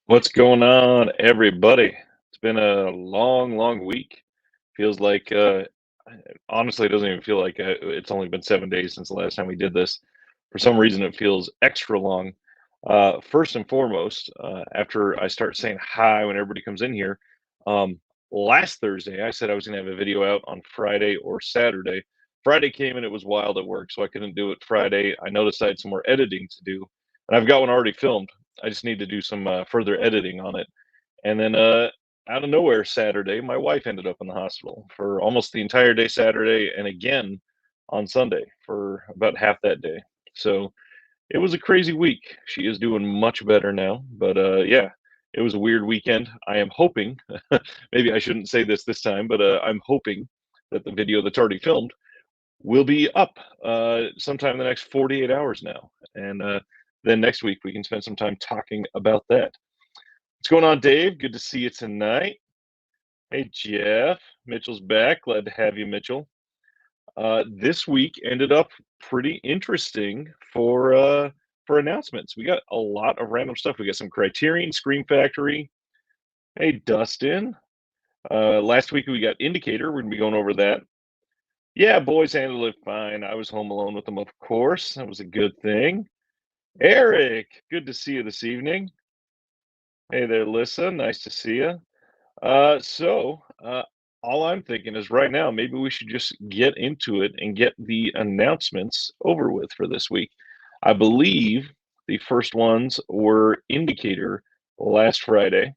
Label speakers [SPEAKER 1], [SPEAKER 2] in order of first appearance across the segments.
[SPEAKER 1] What's going on, everybody? It's been a long, long week. Feels like, honestly, it doesn't even feel like it's only been 7 days since the last time we did this. For some reason, it feels extra long. First and foremost, after I start saying hi when everybody comes in here, um, last Thursday I said I was going to have a video out on Friday or Saturday. Friday came and it was wild at work, so I couldn't do it Friday. I noticed I had some more editing to do, and I've got one already filmed. I just need to do some further editing on it. And then out of nowhere, Saturday, my wife ended up in the hospital for almost the entire day Saturday, and again on Sunday for about half that day. So it was a crazy week. She is doing much better now, but yeah, it was a weird weekend. I am hoping, maybe I shouldn't say this time, but I'm hoping that the video that's already filmed will be up sometime in the next 48 hours now. And then next week we can spend some time talking about that. What's going on, Dave? Good to see you tonight. Hey, Jeff. Mitchell's back. Glad to have you, Mitchell. This week ended up pretty interesting for announcements. We got a lot of random stuff. We got some Criterion, Scream Factory. Hey, Dustin. Last week we got Indicator. We're gonna be going over that. Yeah, boys handled it fine. I was home alone with them, of course. That was a good thing. Eric, good to see you this evening. Hey there, Lissa. Nice to see you. So, all I'm thinking is right now, maybe we should just get into it and get the announcements over with for this week. I believe the first ones were Indicator last Friday.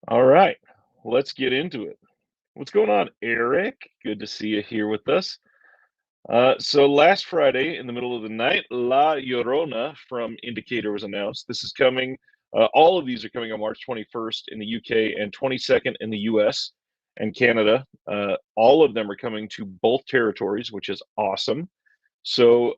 [SPEAKER 1] All right, let's get into it. What's going on, Eric? Good to see you here with us. So last Friday in the middle of the night, La Llorona from Indicator was announced. This is coming. All of these are coming on March 21st in the UK and 22nd in the US and Canada. All of them are coming to both territories, which is awesome. So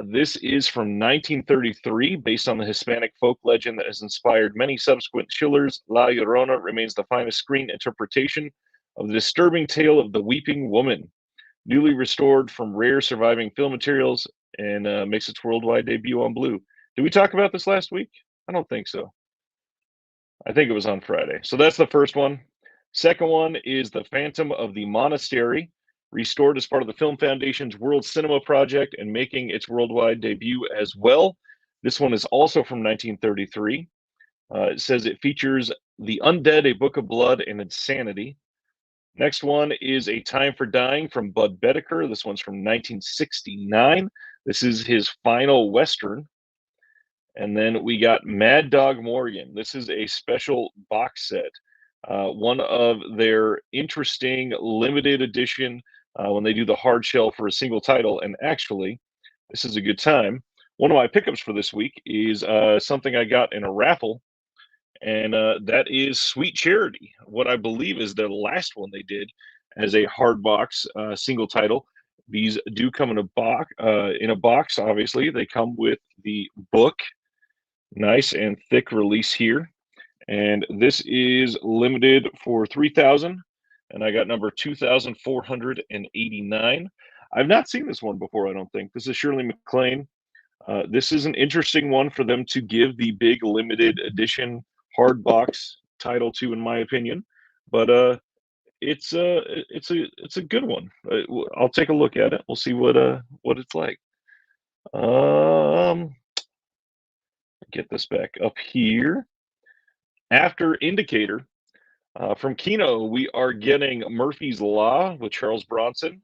[SPEAKER 1] this is from 1933, based on the Hispanic folk legend that has inspired many subsequent chillers. La Llorona remains the finest screen interpretation of the disturbing tale of the weeping woman, newly restored from rare surviving film materials, and makes its worldwide debut on Blue. Did we talk about this last week? I don't think so. I think it was on Friday. So that's the first one. Second one is The Phantom of the Monastery, restored as part of the Film Foundation's World Cinema Project and making its worldwide debut as well. This one is also from 1933. It says it features The Undead, A Book of Blood, and Insanity. Next one is A Time for Dying from Bud Bedecker. This one's from 1969. This is his final Western. And then we got Mad Dog Morgan. This is a special box set, one of their interesting limited edition when they do the hard shell for a single title. And actually, this is a good time. One of my pickups for this week is something I got in a raffle, and that is Sweet Charity, what I believe is the last one they did as a hard box single title. These do come in a box. Obviously, they come with the book, nice and thick release here, and this is limited for 3,000, and I got number 2,489. I've not seen this one before. I don't think this is Shirley MacLaine. This is an interesting one for them to give the big limited edition hard box title to, in my opinion. But it's a good one. I'll take a look at it. We'll see what it's like. Um, get this back up here. After Indicator from Kino, we are getting Murphy's Law with Charles Bronson.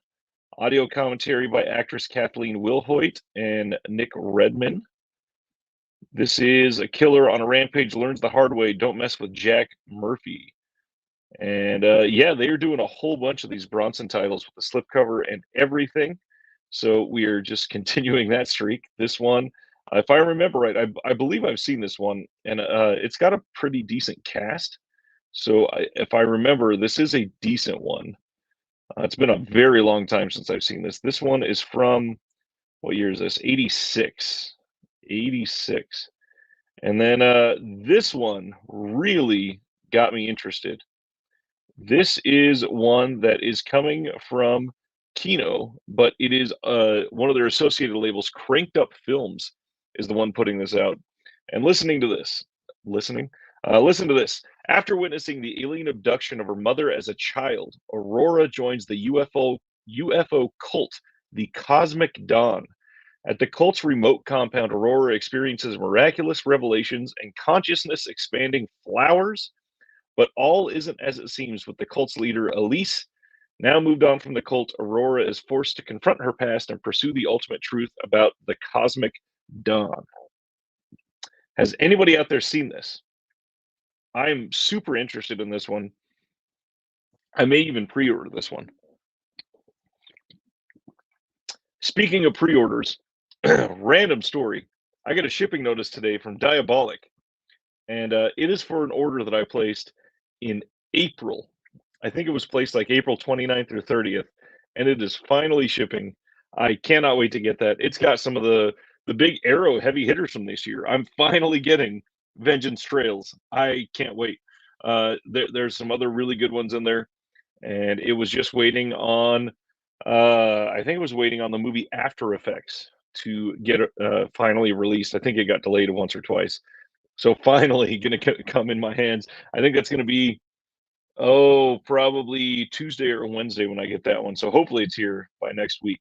[SPEAKER 1] Audio commentary by actress Kathleen Wilhoit and Nick Redman. This is a killer on a rampage learns the hard way. Don't mess with Jack Murphy. And yeah, they are doing a whole bunch of these Bronson titles with the slipcover and everything. So we are just continuing that streak. This one, if I remember right, I believe I've seen this one, and it's got a pretty decent cast. So if I remember, this is a decent one. It's been a very long time since I've seen this. This one is from, what year is this? 86. 86. And then this one really got me interested. This is one that is coming from Kino, but it is one of their associated labels. Cranked Up Films is the one putting this out. And listening to this, listening. Listen to this. After witnessing the alien abduction of her mother as a child, Aurora joins the UFO cult, the Cosmic Dawn. At the cult's remote compound, Aurora experiences miraculous revelations and consciousness expanding flowers. But all isn't as it seems with the cult's leader, Elise. Now moved on from the cult, Aurora is forced to confront her past and pursue the ultimate truth about the Cosmic Dawn. Has anybody out there seen this? I'm super interested in this one. I may even pre-order this one. Speaking of pre-orders, random story. I got a shipping notice today from Diabolic, and it is for an order that I placed in April. I think it was placed like April 29th or 30th, and it is finally shipping. I cannot wait to get that. It's got some of the big Arrow heavy hitters from this year. I'm finally getting Vengeance Trails. I can't wait. There's some other really good ones in there, and it was just waiting on. I think it was waiting on the movie After Effects to get finally released. I think it got delayed once or twice. So finally going to come in my hands. I think that's going to be, probably Tuesday or Wednesday when I get that one. So hopefully it's here by next week.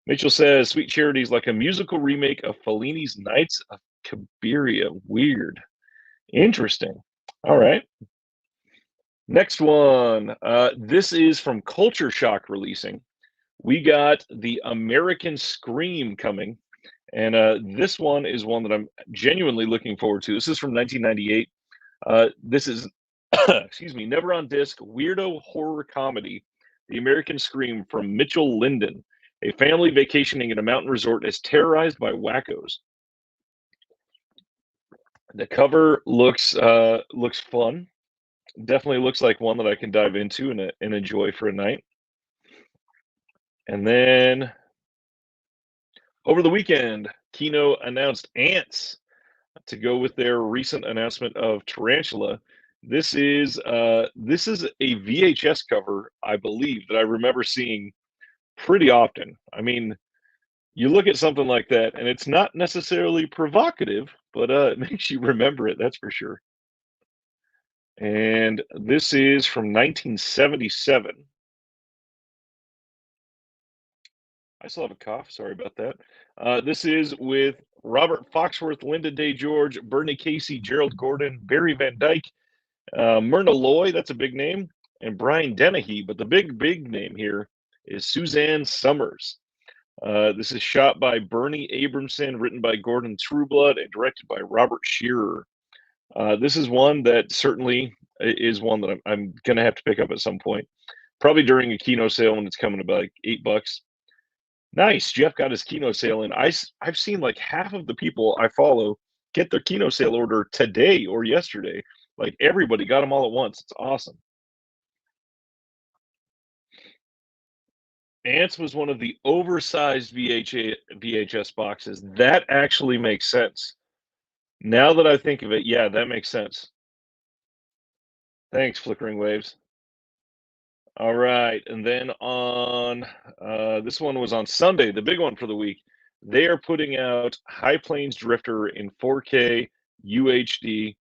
[SPEAKER 1] Mitchell says, Sweet Charity is like a musical remake of Fellini's Knights of Cabiria. Weird. Interesting. All right. Next one. This is from Culture Shock releasing. We got the American Scream coming. And this one is one that I'm genuinely looking forward to. This is from 1998. This is, excuse me, never on disc, weirdo horror comedy, The American Scream from Mitchell Linden. A family vacationing at a mountain resort is terrorized by wackos. The cover looks fun. Definitely looks like one that I can dive into and enjoy for a night. And then over the weekend, Kino announced Ants to go with their recent announcement of Tarantula. This is a VHS cover, I believe, that I remember seeing pretty often. I mean, you look at something like that, and it's not necessarily provocative, but it makes you remember it. That's for sure. And this is from 1977. I still have a cough. Sorry about that. This is with Robert Foxworth, Linda Day George, Bernie Casey, Gerald Gordon, Barry Van Dyke, Myrna Loy. That's a big name, and Brian Dennehy. But the big name here is Suzanne Summers. This is shot by Bernie Abramson, written by Gordon Trueblood, and directed by Robert Shearer. This is one that certainly is one that I'm going to have to pick up at some point, probably during a Kino sale when it's coming about like $8. Nice. Jeff got his Kino sale in. I've seen like half of the people I follow get their Kino sale order today or yesterday. Like everybody got them all at once. It's awesome. Ants was one of the oversized VHS boxes. That actually makes sense. Now that I think of it, yeah, that makes sense. Thanks, Flickering Waves. All right, and then on this one was on Sunday, the big one for the week. They are putting out High Plains Drifter in 4K UHD.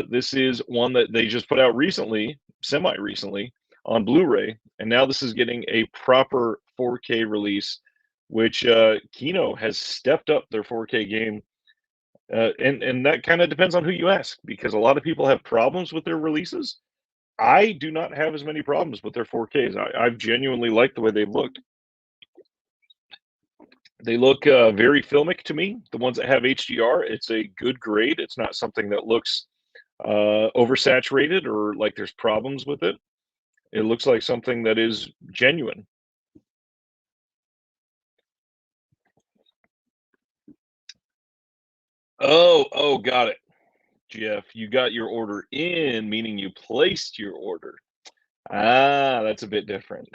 [SPEAKER 1] This is one that they just put out recently, semi-recently, on Blu-ray, and now this is getting a proper 4K release, which Kino has stepped up their 4K game, and that kind of depends on who you ask, because a lot of people have problems with their releases. I do not have as many problems with their 4Ks. I've genuinely liked the way they've looked. They look very filmic to me. The ones that have HDR, it's a good grade. It's not something that looks oversaturated or like there's problems with it. It looks like something that is genuine. Oh, got it. Jeff, you got your order in, meaning you placed your order. Ah, that's a bit different.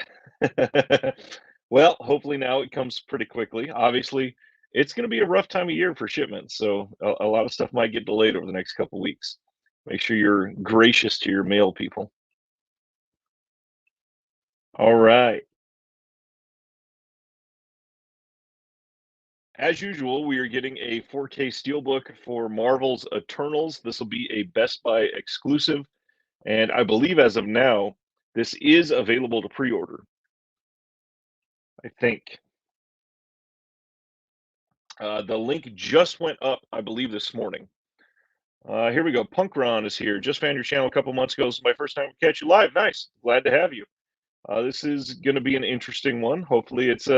[SPEAKER 1] Well, hopefully now it comes pretty quickly. Obviously, it's going to be a rough time of year for shipments, so a lot of stuff might get delayed over the next couple weeks. Make sure you're gracious to your mail people. All right. As usual, we are getting a 4K steelbook for Marvel's Eternals. This will be a Best Buy exclusive, and I believe as of now, this is available to pre-order, I think. The link just went up, I believe, this morning. Here we go. Punk Ron is here. Just found your channel a couple months ago. This is my first time to catch you live. Nice. Glad to have you. This is going to be an interesting one. Hopefully, it's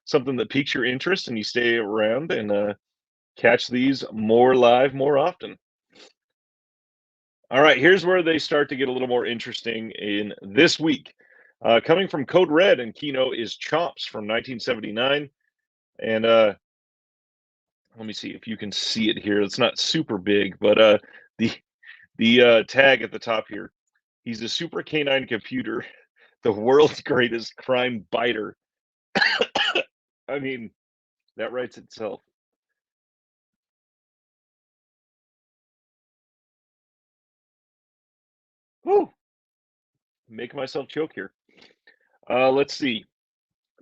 [SPEAKER 1] something that piques your interest and you stay around and catch these more live more often. All right, here's where they start to get a little more interesting in this week. Coming from Code Red and Kino is Chomps from 1979. And let me see if you can see it here. It's not super big, but the tag at the top here. He's a super canine computer, the world's greatest crime biter. I mean, that writes itself. Whew. Make myself choke here. Let's see.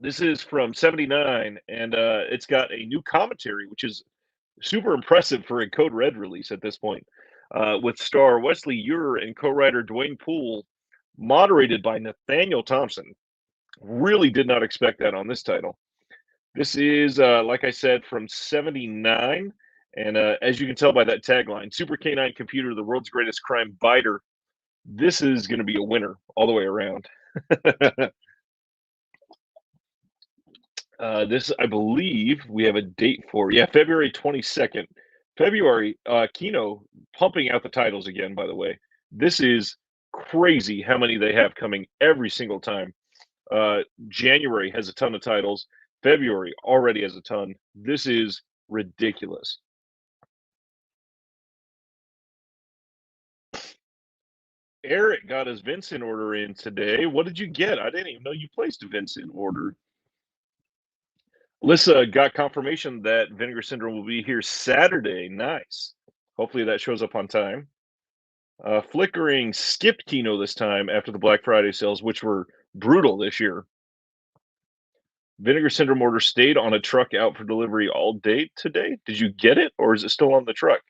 [SPEAKER 1] This is from 79, and it's got a new commentary, which is super impressive for a Code Red release at this point, with star Wesley Urer and co-writer Dwayne Poole, moderated by Nathaniel Thompson. Really did not expect that on this title. This is, like I said, from 79, and as you can tell by that tagline, Super Canine Computer, the world's greatest crime biter. This is going to be a winner all the way around. This, I believe, we have a date for. Yeah, February 22nd. February, Kino pumping out the titles again, by the way. This is crazy how many they have coming every single time. January has a ton of titles. February already has a ton. This is ridiculous. Eric got his Vincent order in today. What did you get? I didn't even know you placed a Vincent order. Lissa got confirmation that Vinegar Syndrome will be here Saturday. Nice. Hopefully that shows up on time. Flickering skipped Kino this time after the Black Friday sales, which were brutal this year. Vinegar Syndrome order stayed on a truck out for delivery all day today. Did you get it, or is it still on the truck?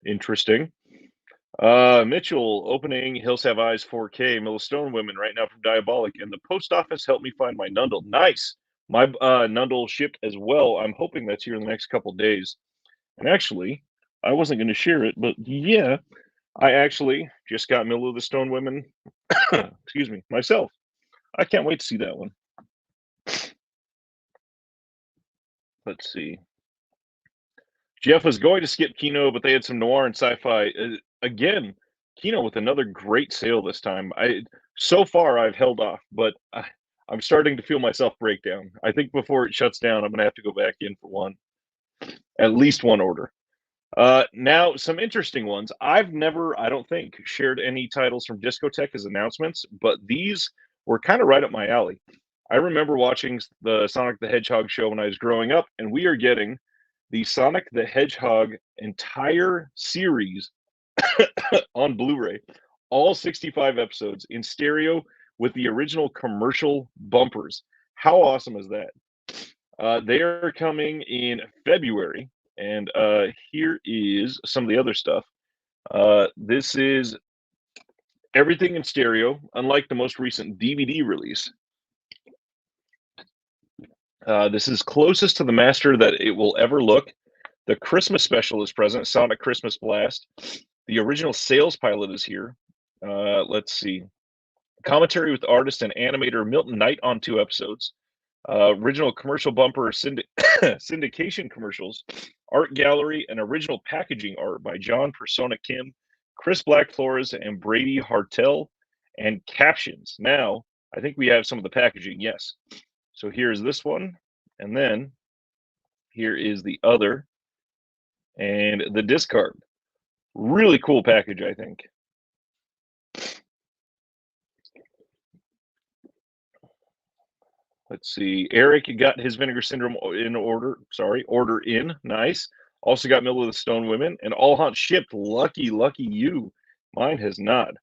[SPEAKER 1] Interesting. Mitchell opening Hills Have Eyes 4K Millstone Women right now from Diabolic, and the post office helped me find my Nundle. Nice. My Nundle shipped as well. I'm hoping that's here in the next couple days. And actually, I wasn't going to share it, but yeah, I actually just got Middle of the Stone Women. Excuse me, myself. I can't wait to see that one. Let's see. Jeff was going to skip Kino, but they had some noir and sci-fi. Again, Kino with another great sale this time. So far I've held off, but I'm starting to feel myself break down. I think before it shuts down, I'm gonna have to go back in for one, at least one order. Now some interesting ones. I've never, I don't think, shared any titles from Discotek as announcements, but these were kind of right up my alley. I remember watching the Sonic the Hedgehog show when I was growing up, and we are getting the Sonic the Hedgehog entire series on Blu-ray, all 65 episodes in stereo with the original commercial bumpers. How awesome is that? They are coming in February, and here is some of the other stuff. This is everything in stereo, unlike the most recent DVD release. This is closest to the master that it will ever look. The Christmas special is present, Sonic Christmas Blast. The original sales pilot is here. Let's see. Commentary with artist and animator Milton Knight on 2 episodes. Original commercial bumper syndication commercials. Art gallery and original packaging art by John Persona Kim, Chris Black Flores, and Brady Hartel. And captions. Now, I think we have some of the packaging, yes. So here's this one. And then here is the other. And the discard. Really cool package, I think. Let's see. Eric got his Vinegar Syndrome in order. Sorry, order in. Nice. Also got Middle of the Stone Women. And All Hunt shipped. Lucky you. Mine has not.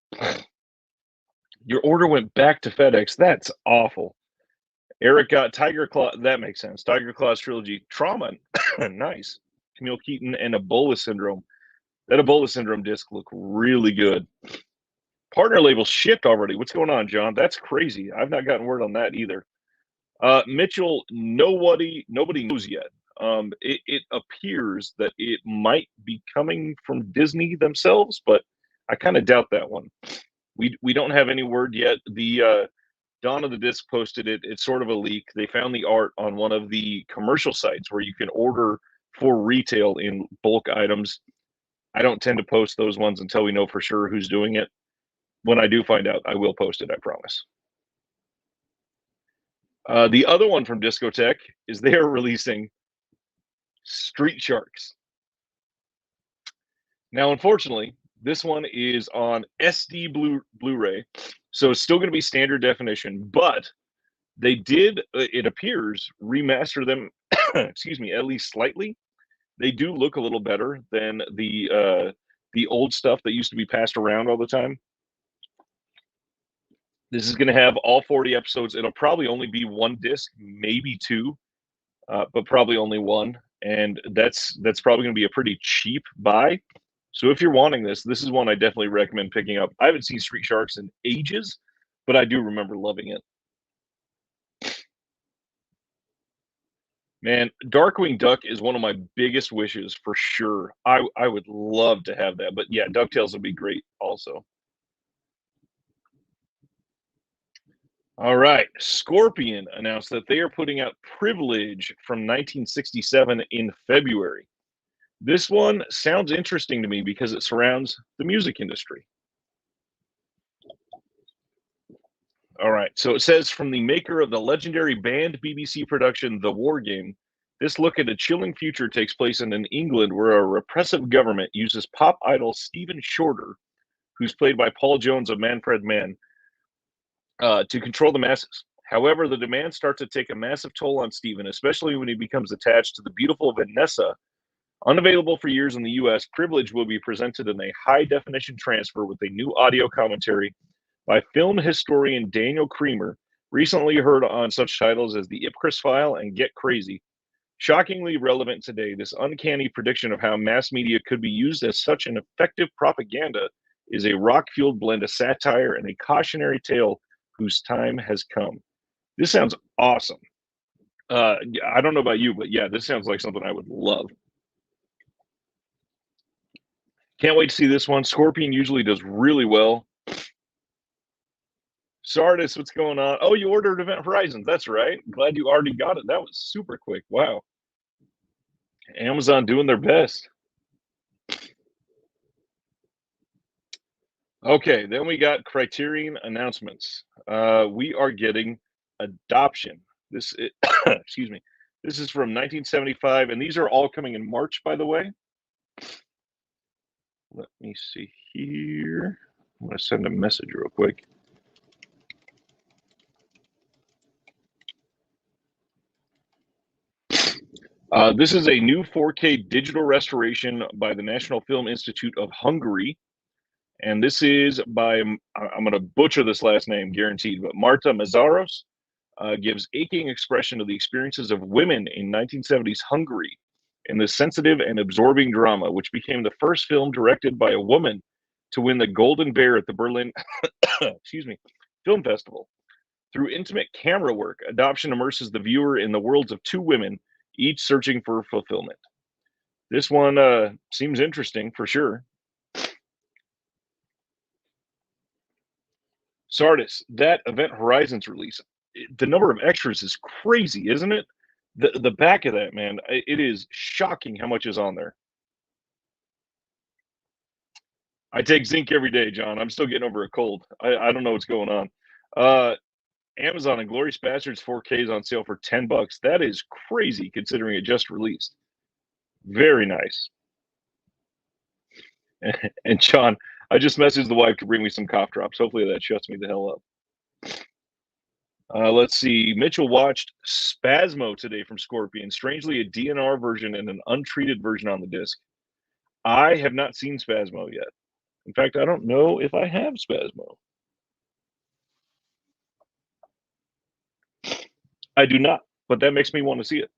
[SPEAKER 1] Your order went back to FedEx. That's awful. Eric got Tiger Claw. That makes sense. Tiger Claws trilogy. Trauma. Nice. Camille Keaton and Ebola Syndrome. That Ebola Syndrome disc looked really good. Partner label shipped already. What's going on, John? That's crazy. I've not gotten word on that either. Mitchell, nobody knows yet. It appears that it might be coming from Disney themselves, but I kind of doubt that one. We don't have any word yet. The Dawn of the Disc posted it. It's sort of a leak. They found the art on one of the commercial sites where you can order for retail in bulk items. I don't tend to post those ones until we know for sure who's doing it. When I do find out, I will post it, I promise. The other one from Discotek is they are releasing Street Sharks. Now, unfortunately, this one is on SD Blu-ray, so it's still going to be standard definition, but they did, it appears, remaster them, excuse me, at least slightly. They do look a little better than the old stuff that used to be passed around all the time. This is going to have all 40 episodes. It'll probably only be one disc, maybe two, but probably only one. And that's probably going to be a pretty cheap buy. So if you're wanting this is one I definitely recommend picking up. I haven't seen Street Sharks in ages, but I do remember loving it. Man, Darkwing Duck is one of my biggest wishes for sure. I would love to have that. But yeah, DuckTales would be great also. All right. Scorpion announced that they are putting out Privilege from 1967 in February. This one sounds interesting to me because it surrounds the music industry. All right. So it says, from the maker of the legendary banned BBC production The War Game, this look at a chilling future takes place in an England where a repressive government uses pop idol Stephen Shorter, who's played by Paul Jones of Manfred Mann, to control the masses. However, the demands start to take a massive toll on Stephen, especially when he becomes attached to the beautiful Vanessa. Unavailable for years in the US, Privilege will be presented in a high-definition transfer with a new audio commentary by film historian Daniel Creamer, recently heard on such titles as The Ipcris File and Get Crazy. Shockingly relevant today, this uncanny prediction of how mass media could be used as such an effective propaganda is a rock-fueled blend of satire and a cautionary tale whose time has come. This sounds awesome. I don't know about you, but yeah, this sounds like something I would love. Can't wait to see this one. Scorpion usually does really well. Sardis, what's going on? Oh, you ordered Event Horizons. That's right. Glad you already got it. That was super quick. Wow. Amazon doing their best. Okay, then we got Criterion announcements. We are getting Adoption. This is, excuse me. This is from 1975, and these are all coming in March, by the way. Let me see here. I'm going to send a message real quick. This is a new 4K digital restoration by the National Film Institute of Hungary. And this is by, I'm going to butcher this last name, guaranteed, but Marta Mazaros gives aching expression to the experiences of women in 1970s Hungary in this sensitive and absorbing drama, which became the first film directed by a woman to win the Golden Bear at the Berlin excuse me, Film Festival. Through intimate camera work, Adoption immerses the viewer in the worlds of two women, each searching for fulfillment. This one seems interesting for sure. Sardis, that Event Horizons release, the number of extras is crazy, isn't it? The back of that, man, it is shocking how much is on there. I take zinc every day, John. I'm still getting over a cold. I don't know what's going on. Amazon and Glorious Bastards 4K is on sale for $10. That is crazy considering it just released. Very nice. And John, I just messaged the wife to bring me some cough drops. Hopefully that shuts me the hell up. Let's see. Mitchell watched Spasmo today from Scorpion. Strangely, a DNR version and an untreated version on the disc. I have not seen Spasmo yet. In fact, I don't know if I have Spasmo. I do not, but that makes me want to see it.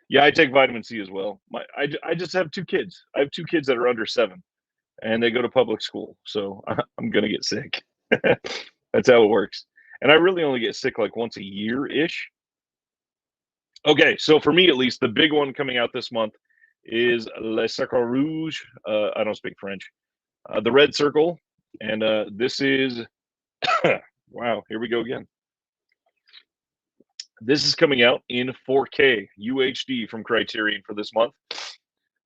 [SPEAKER 1] Yeah, I take vitamin C as well. I just have 2 kids. I have 2 kids that are under 7, and they go to public school, so I'm gonna get sick. That's how it works. And I really only get sick, like, once a year-ish. Okay, so for me, at least, the big one coming out this month is Le Cercle Rouge. I don't speak French. The Red Circle, and, this is wow, here we go again. This is coming out in 4K UHD from Criterion for this month.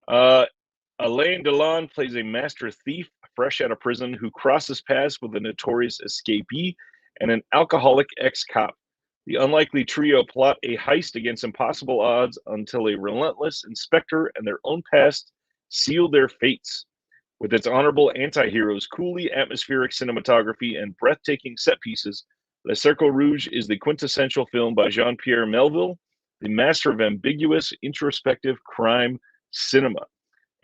[SPEAKER 1] Alain Delon plays a master thief fresh out of prison who crosses paths with a notorious escapee and an alcoholic ex-cop. The unlikely trio plot a heist against impossible odds until a relentless inspector and their own past seal their fates. With its honorable anti-heroes, coolly atmospheric cinematography, and breathtaking set pieces, Le Cercle Rouge is the quintessential film by Jean-Pierre Melville, the master of ambiguous, introspective crime cinema.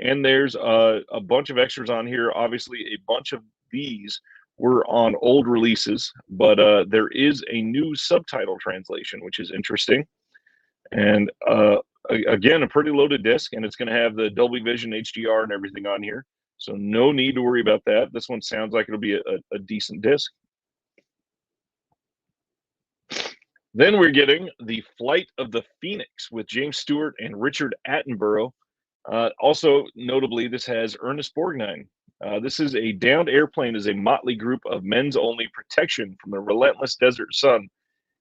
[SPEAKER 1] And there's a bunch of extras on here. Obviously, a bunch of these were on old releases, but there is a new subtitle translation, which is interesting. And again, a pretty loaded disc, and it's going to have the Dolby Vision HDR and everything on here. So no need to worry about that. This one sounds like it'll be a decent disc. Then we're getting The Flight of the Phoenix with James Stewart and Richard Attenborough. Also, notably, this has Ernest Borgnine. This is a downed airplane as a motley group of men's only protection from the relentless desert sun.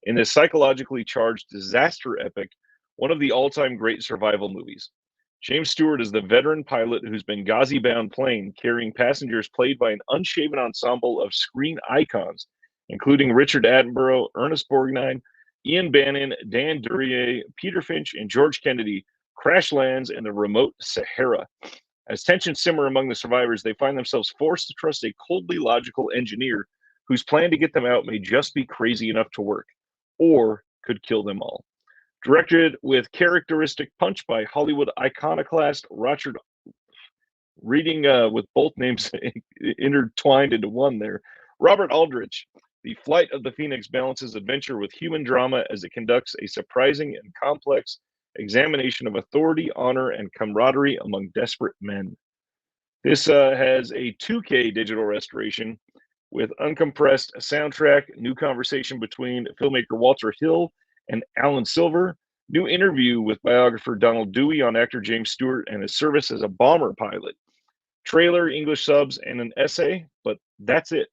[SPEAKER 1] In this psychologically charged disaster epic, one of the all-time great survival movies. James Stewart is the veteran pilot whose Benghazi-bound plane, carrying passengers played by an unshaven ensemble of screen icons, including Richard Attenborough, Ernest Borgnine, Ian Bannon, Dan Duryea, Peter Finch, and George Kennedy, crash lands in the remote Sahara. As tensions simmer among the survivors, they find themselves forced to trust a coldly logical engineer whose plan to get them out may just be crazy enough to work, or could kill them all. Directed with characteristic punch by Hollywood iconoclast Richard, reading with both names intertwined into one there, Robert Aldrich. The Flight of the Phoenix balances adventure with human drama as it conducts a surprising and complex examination of authority, honor, and camaraderie among desperate men. This has a 2K digital restoration with uncompressed soundtrack, new conversation between filmmaker Walter Hill and Alan Silver, new interview with biographer Donald Dewey on actor James Stewart and his service as a bomber pilot, trailer, English subs, and an essay, but that's it.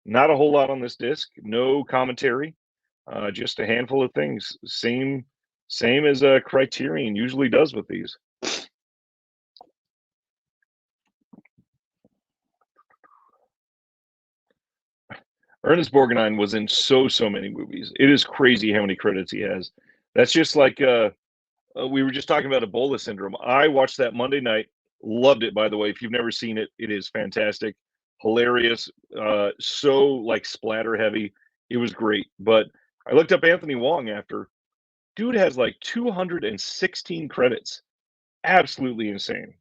[SPEAKER 1] Not a whole lot on this disc, no commentary, just a handful of things. Same as Criterion usually does with these. Ernest Borgnine was in so many movies. It is crazy how many credits he has. That's just like we were just talking about Ebola syndrome. I watched that Monday night, loved it, by the way. If you've never seen it, it is fantastic, hilarious, so like splatter heavy. It was great. But I looked up Anthony Wong after. Dude has like 216 credits. Absolutely insane.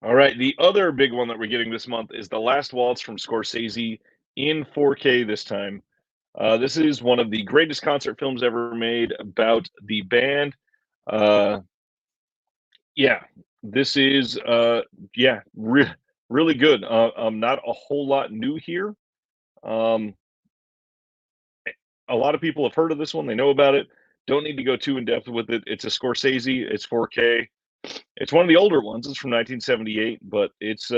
[SPEAKER 1] All right, the other big one that we're getting this month is The Last Waltz from Scorsese in 4K this time. This is one of the greatest concert films ever made about the band. Yeah, this is really good. Not a whole lot new here. A lot of people have heard of this one. They know about it. Don't need to go too in depth with it. It's a Scorsese. It's 4K. It's one of the older ones. It's from 1978, but it's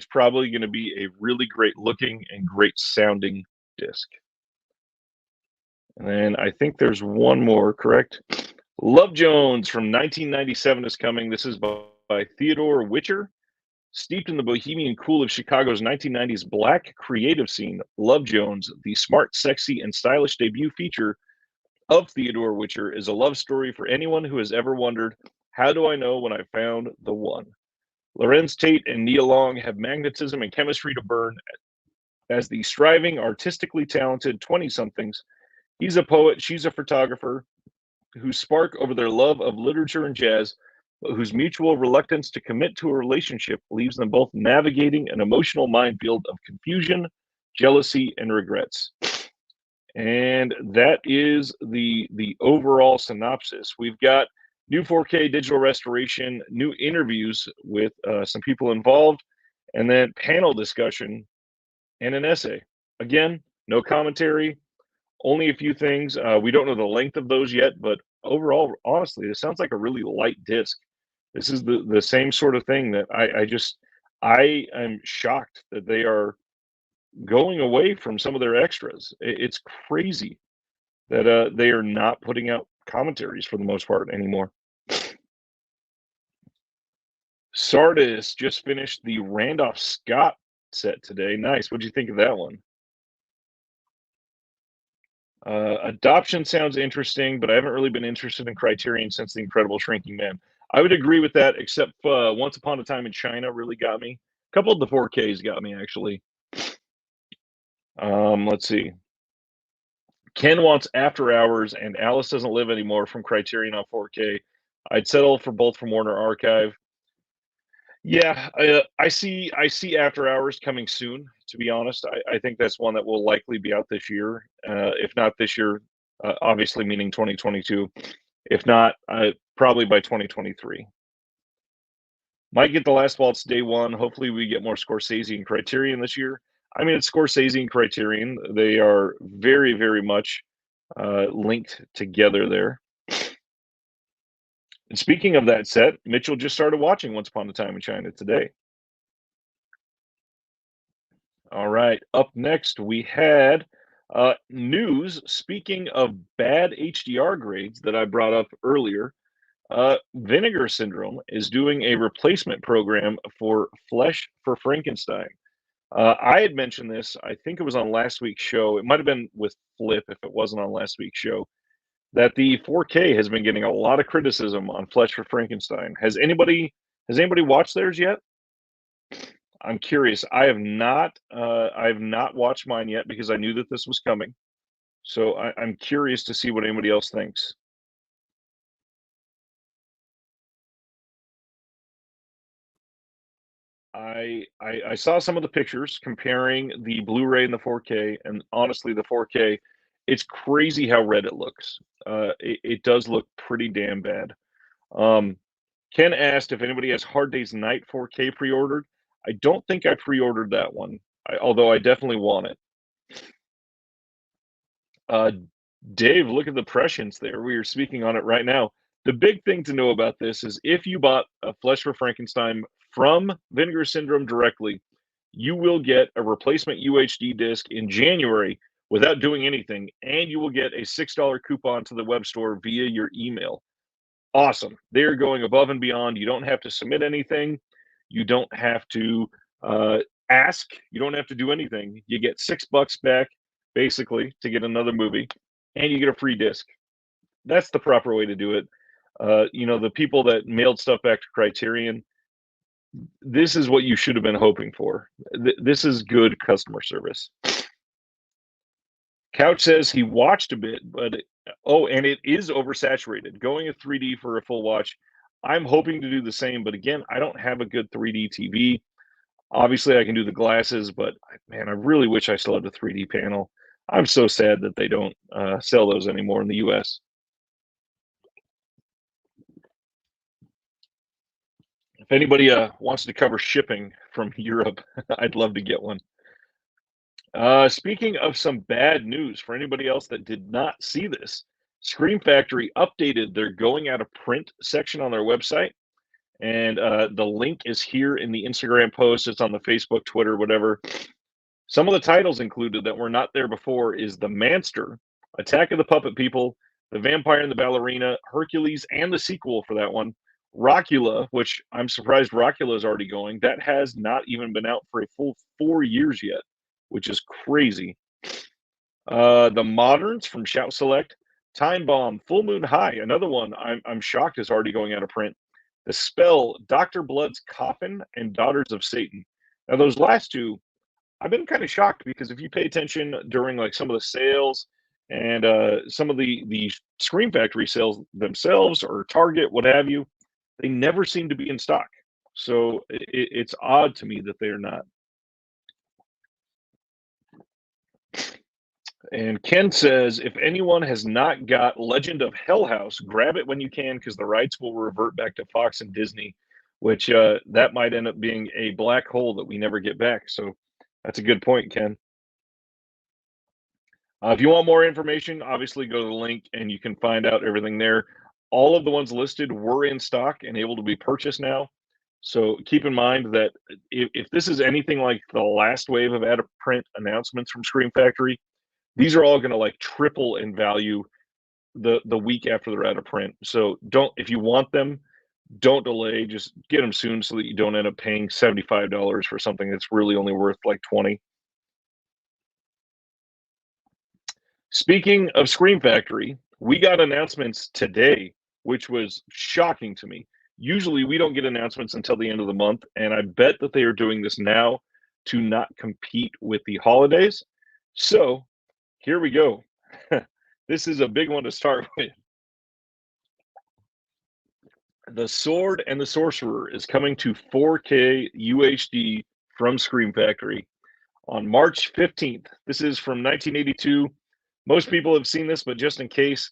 [SPEAKER 1] probably going to be a really great looking and great sounding disc. And then I think there's one more, correct? Love Jones from 1997 is coming. This is by Theodore Witcher. Steeped in the bohemian cool of Chicago's 1990s black creative scene, Love Jones, the smart, sexy, and stylish debut feature of Theodore Witcher, is a love story for anyone who has ever wondered, how do I know when I found the one? Lorenz Tate and Nia Long have magnetism and chemistry to burn as the striving, artistically talented 20-somethings. He's a poet, she's a photographer, who spark over their love of literature and jazz, but whose mutual reluctance to commit to a relationship leaves them both navigating an emotional minefield of confusion, jealousy, and regrets. And that is the overall synopsis. We've got new 4K digital restoration, new interviews with some people involved, and then panel discussion and an essay. Again, no commentary, only a few things. We don't know the length of those yet, but overall, honestly, this sounds like a really light disc. This is the same sort of thing that I am shocked that they are going away from some of their extras. It's crazy that they are not putting out commentaries for the most part anymore. Sardis just finished the Randolph Scott set today. Nice. What'd you think of that one? Adoption sounds interesting, but I haven't really been interested in Criterion since The Incredible Shrinking Man. I would agree with that, except Once Upon a Time in China really got me. A couple of the 4Ks got me, actually. Let's see. Ken wants After Hours and Alice Doesn't Live Anymore from Criterion on 4K. I'd settle for both from Warner Archive. Yeah, I see After Hours coming soon, to be honest. I think that's one that will likely be out this year. If not this year, obviously meaning 2022. If not, probably by 2023. Might get The Last Waltz day one. Hopefully, we get more Scorsese and Criterion this year. I mean, it's Scorsese and Criterion. They are very, very much linked together there. And speaking of that set, Mitchell just started watching Once Upon a Time in China today. All right. Up next, we had news. Speaking of bad HDR grades that I brought up earlier, Vinegar Syndrome is doing a replacement program for Flesh for Frankenstein. I had mentioned this, I think it was on last week's show. It might have been with Flip if it wasn't on last week's show, that the 4K has been getting a lot of criticism on Flesh for Frankenstein. Has anybody watched theirs yet? I'm curious. I have not watched mine yet because I knew that this was coming. So I'm curious to see what anybody else thinks. I saw some of the pictures comparing the Blu-ray and the 4K, and honestly, the 4K, it's crazy how red it looks. It does look pretty damn bad. Um, Ken asked if anybody has Hard Day's Night 4K pre-ordered. I don't think I pre-ordered that one, although I definitely want it. Uh, Dave, look at the prescience there. We are speaking on it right now. The big thing to know about this is if you bought a Flesh for Frankenstein from Vinegar Syndrome directly, you will get a replacement UHD disc in January without doing anything, and you will get a $6 coupon to the web store via your email. Awesome. They're going above and beyond. You don't have to submit anything. You don't have to ask. You don't have to do anything. You get $6 back, basically, to get another movie, and you get a free disc. That's the proper way to do it. The people that mailed stuff back to Criterion, this is what you should have been hoping for. This is good customer service. Couch says he watched a bit, but and it is oversaturated. Going a 3D for a full watch, I'm hoping to do the same, but again, I don't have a good 3D TV. Obviously, I can do the glasses, but man, I really wish I still had the 3D panel. I'm so sad that they don't sell those anymore in the US. If anybody wants to cover shipping from Europe, I'd love to get one. Speaking of some bad news for anybody else that did not see this, Scream Factory updated their going out of print section on their website. And the link is here in the Instagram post. It's on the Facebook, Twitter, whatever. Some of the titles included that were not there before is The Manster, Attack of the Puppet People, The Vampire and the Ballerina, Hercules, and the sequel for that one, Rockula, which I'm surprised Rockula is already going. That has not even been out for a full 4 years yet, which is crazy. The Moderns from Shout Select, Time Bomb, Full Moon High, another one I'm shocked is already going out of print. The Spell, Dr. Blood's Coffin, and Daughters of Satan. Now, those last two, I've been kind of shocked because if you pay attention during like some of the sales and some of the Scream Factory sales themselves or Target, what have you, they never seem to be in stock. So it's odd to me that they are not. And Ken says, if anyone has not got Legend of Hell House, grab it when you can because the rights will revert back to Fox and Disney, which that might end up being a black hole that we never get back. So that's a good point, Ken. If you want more information, obviously go to the link and you can find out everything there. All of the ones listed were in stock and able to be purchased now. So keep in mind that if this is anything like the last wave of out-of-print announcements from Scream Factory, these are all going to like triple in value the week after they're out of print. So don't, if you want them, don't delay. Just get them soon so that you don't end up paying $75 for something that's really only worth like 20. Speaking of Scream Factory, we got announcements today, which was shocking to me. Usually we don't get announcements until the end of the month, and I bet that they are doing this now to not compete with the holidays. So here we go. This is a big one to start with. The Sword and the Sorcerer is coming to 4K UHD from Scream Factory on March 15th. This is from 1982. Most people have seen this, but just in case,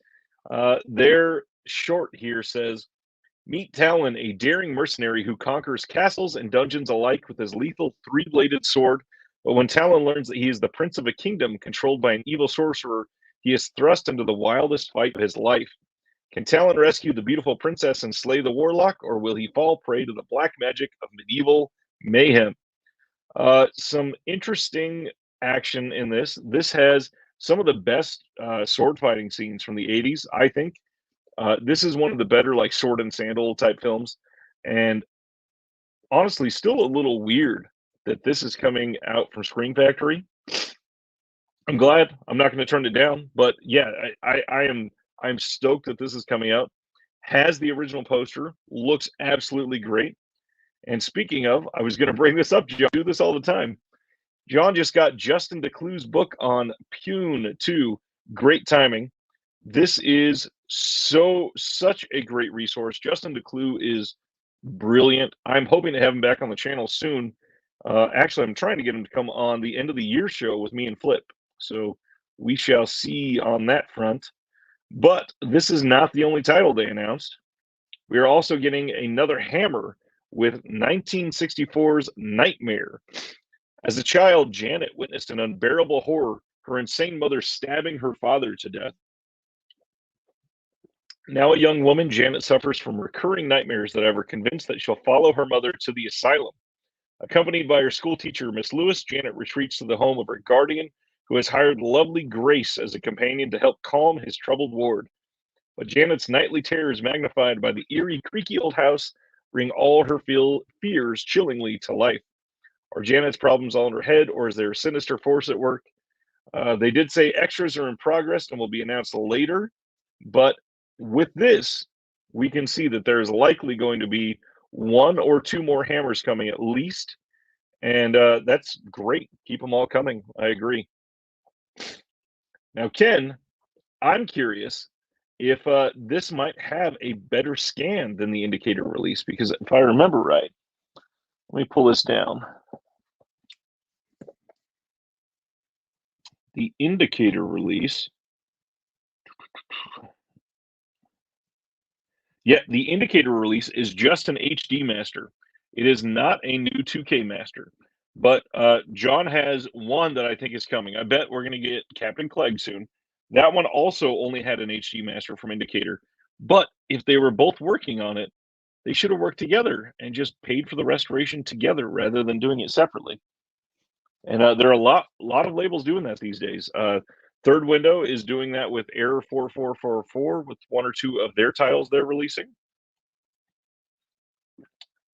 [SPEAKER 1] their short here says, meet Talon, a daring mercenary who conquers castles and dungeons alike with his lethal three-bladed sword. But when Talon learns that he is the prince of a kingdom controlled by an evil sorcerer, he is thrust into the wildest fight of his life. Can Talon rescue the beautiful princess and slay the warlock, or will he fall prey to the black magic of medieval mayhem? Some interesting action in this. This has some of the best sword fighting scenes from the 80s, I think. This is one of the better like sword and sandal type films, and honestly, still a little weird that this is coming out from Scream Factory. I'm glad. I'm not going to turn it down, but yeah, I'm stoked that this is coming out. Has the original poster, looks absolutely great. And speaking of, I was going to bring this up. John, do this all the time. John just got Justin DeClue's book on Pune 2. Great timing. This is such a great resource. Justin DeClue is brilliant. I'm hoping to have him back on the channel soon. Actually, I'm trying to get him to come on the end of the year show with me and Flip. So we shall see on that front. But this is not the only title they announced. We are also getting another hammer with 1964's Nightmare. As a child, Janet witnessed an unbearable horror, her insane mother stabbing her father to death. Now a young woman, Janet suffers from recurring nightmares that have her convinced that she'll follow her mother to the asylum. Accompanied by her school teacher, Miss Lewis, Janet retreats to the home of her guardian, who has hired lovely Grace as a companion to help calm his troubled ward. But Janet's nightly terrors, magnified by the eerie, creaky old house, bring all her fears chillingly to life. Are Janet's problems all in her head, or is there a sinister force at work? They did say extras are in progress and will be announced later, but with this, we can see that there is likely going to be one or two more hammers coming at least, and that's great. Keep them all coming. I agree. Now, Ken, I'm curious if this might have a better scan than the indicator release, because if I remember right, let me pull this down. The indicator release. Yeah, the indicator release is just an HD master. It is not a new 2K master. But John has one that I think is coming. I bet we're going to get Captain Clegg soon. That one also only had an HD master from Indicator. But if they were both working on it, they should have worked together and just paid for the restoration together rather than doing it separately. And there are a lot of labels doing that these days. Third Window is doing that with Error 4444 with one or two of their titles they're releasing.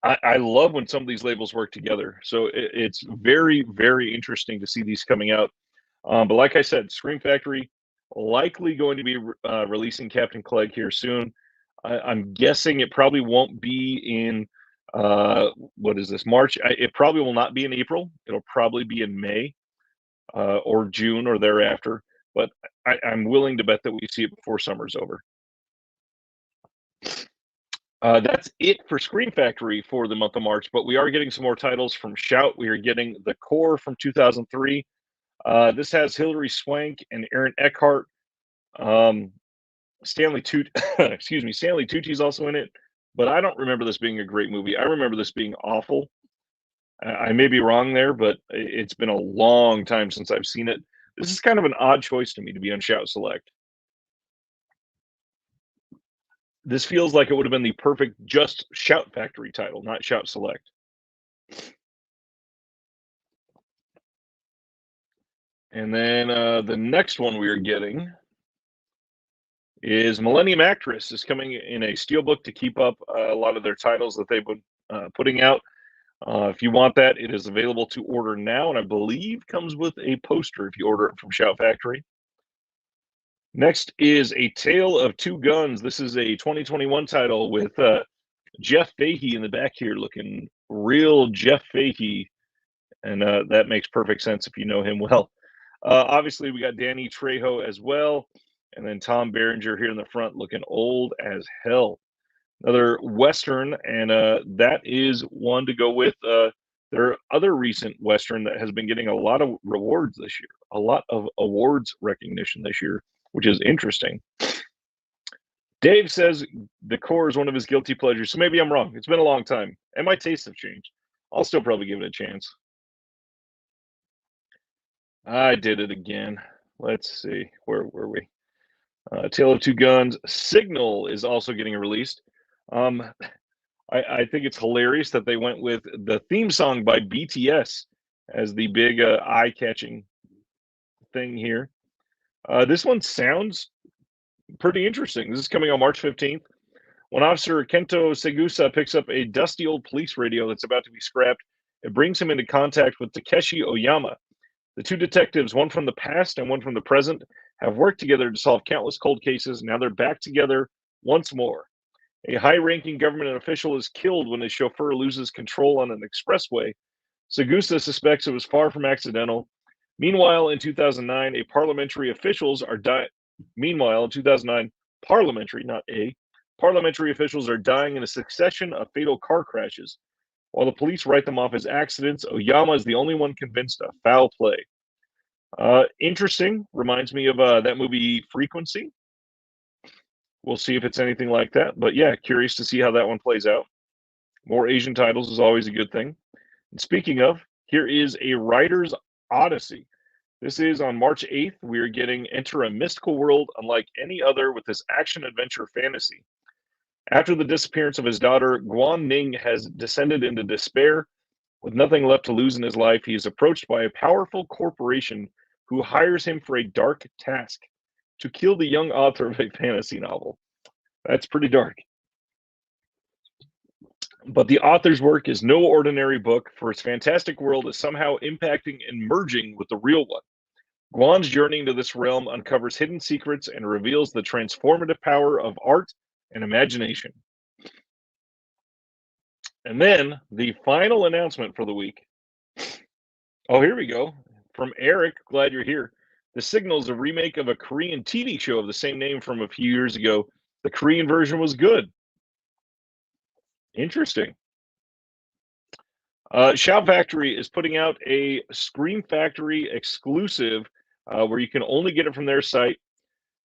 [SPEAKER 1] I love when some of these labels work together. So it's very, very interesting to see these coming out. But like I said, Scream Factory likely going to be releasing Captain Clegg here soon. I'm guessing it probably won't be in, what is this, March? It probably will not be in April. It'll probably be in May or June or thereafter. But I'm willing to bet that we see it before summer's over. That's it for Scream Factory for the month of March, but we are getting some more titles from Shout. We are getting The Core from 2003. This has Hilary Swank and Aaron Eckhart. Um, Stanley Tucci, excuse me, Stanley Tucci's also in it, but I don't remember this being a great movie. I remember this being awful. I may be wrong there, but it's been a long time since I've seen it. This is kind of an odd choice to me to be on Shout Select. This feels like it would have been the perfect just Shout Factory title, not Shout Select. And then the next one we are getting is Millennium Actress is coming in a steelbook to keep up a lot of their titles that they've been putting out. If you want that, it is available to order now, and I believe comes with a poster if you order it from Shout Factory. Next is A Tale of Two Guns. This is a 2021 title with Jeff Fahey in the back here, looking real Jeff Fahey, and that makes perfect sense if you know him well. Obviously, we got Danny Trejo as well, and then Tom Berenger here in the front, looking old as hell. Another Western, and that is one to go with their other recent Western that has been getting a lot of rewards this year, a lot of awards recognition this year, which is interesting. Dave says The Core is one of his guilty pleasures, so maybe I'm wrong. It's been a long time, and my tastes have changed. I'll still probably give it a chance. I did it again. Let's see. Where were we? Tale of Two Guns. Signal is also getting released. I think it's hilarious that they went with the theme song by BTS as the big eye-catching thing here. This one sounds pretty interesting. This is coming on March 15th. When Officer Kento Segusa picks up a dusty old police radio that's about to be scrapped, it brings him into contact with Takeshi Oyama. The two detectives, one from the past and one from the present, have worked together to solve countless cold cases. Now they're back together once more. A high-ranking government official is killed when his chauffeur loses control on an expressway. Segusa suspects it was far from accidental. Meanwhile, in 2009, parliamentary officials are dying in a succession of fatal car crashes. While the police write them off as accidents, Oyama is the only one convinced of foul play. Interesting. Reminds me of that movie Frequency. We'll see if it's anything like that. But yeah, curious to see how that one plays out. More Asian titles is always a good thing. And speaking of, here is a Writer's Odyssey. This is on March 8th. We are getting Enter a Mystical World unlike any other with this action-adventure fantasy. After the disappearance of his daughter, Guan Ning has descended into despair. With nothing left to lose in his life, he is approached by a powerful corporation who hires him for a dark task: to kill the young author of a fantasy novel. That's pretty dark. But the author's work is no ordinary book, for its fantastic world is somehow impacting and merging with the real one. Guan's journey into this realm uncovers hidden secrets and reveals the transformative power of art and imagination. And then the final announcement for the week. Oh, here we go. From Eric, glad you're here. The Signal is a remake of a Korean TV show of the same name from a few years ago. The Korean version was good. Interesting. Shout Factory is putting out a Scream Factory exclusive where you can only get it from their site.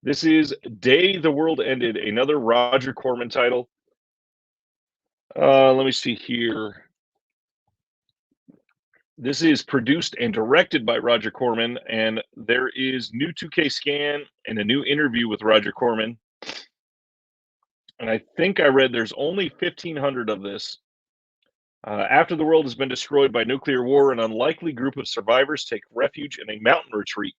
[SPEAKER 1] This is Day the World Ended, another Roger Corman title. Let me see here. This is produced and directed by Roger Corman, and there is new 2K scan and a new interview with Roger Corman. And I think I read there's only 1,500 of this. After the world has been destroyed by nuclear war, an unlikely group of survivors take refuge in a mountain retreat.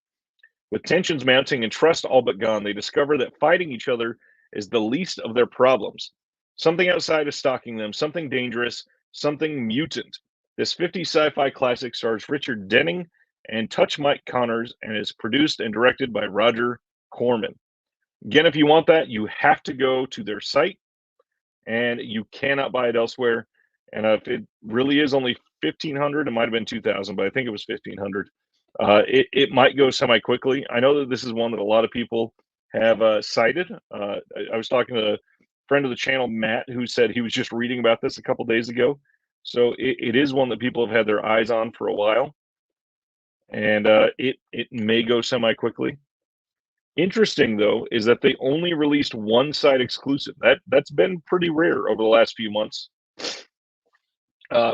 [SPEAKER 1] With tensions mounting and trust all but gone, they discover that fighting each other is the least of their problems. Something outside is stalking them, something dangerous, something mutant. This 50s sci-fi classic stars Richard Denning and Touch Mike Connors and is produced and directed by Roger Corman. Again, if you want that, you have to go to their site, and you cannot buy it elsewhere. And if it really is only 1,500, it might have been 2,000, but I think it was 1,500. It might go semi-quickly. I know that this is one that a lot of people have cited. I was talking to a friend of the channel, Matt, who said he was just reading about this a couple days ago. So it is one that people have had their eyes on for a while. and it may go semi quickly. Interesting though is that they only released one site exclusive. That's been pretty rare over the last few months,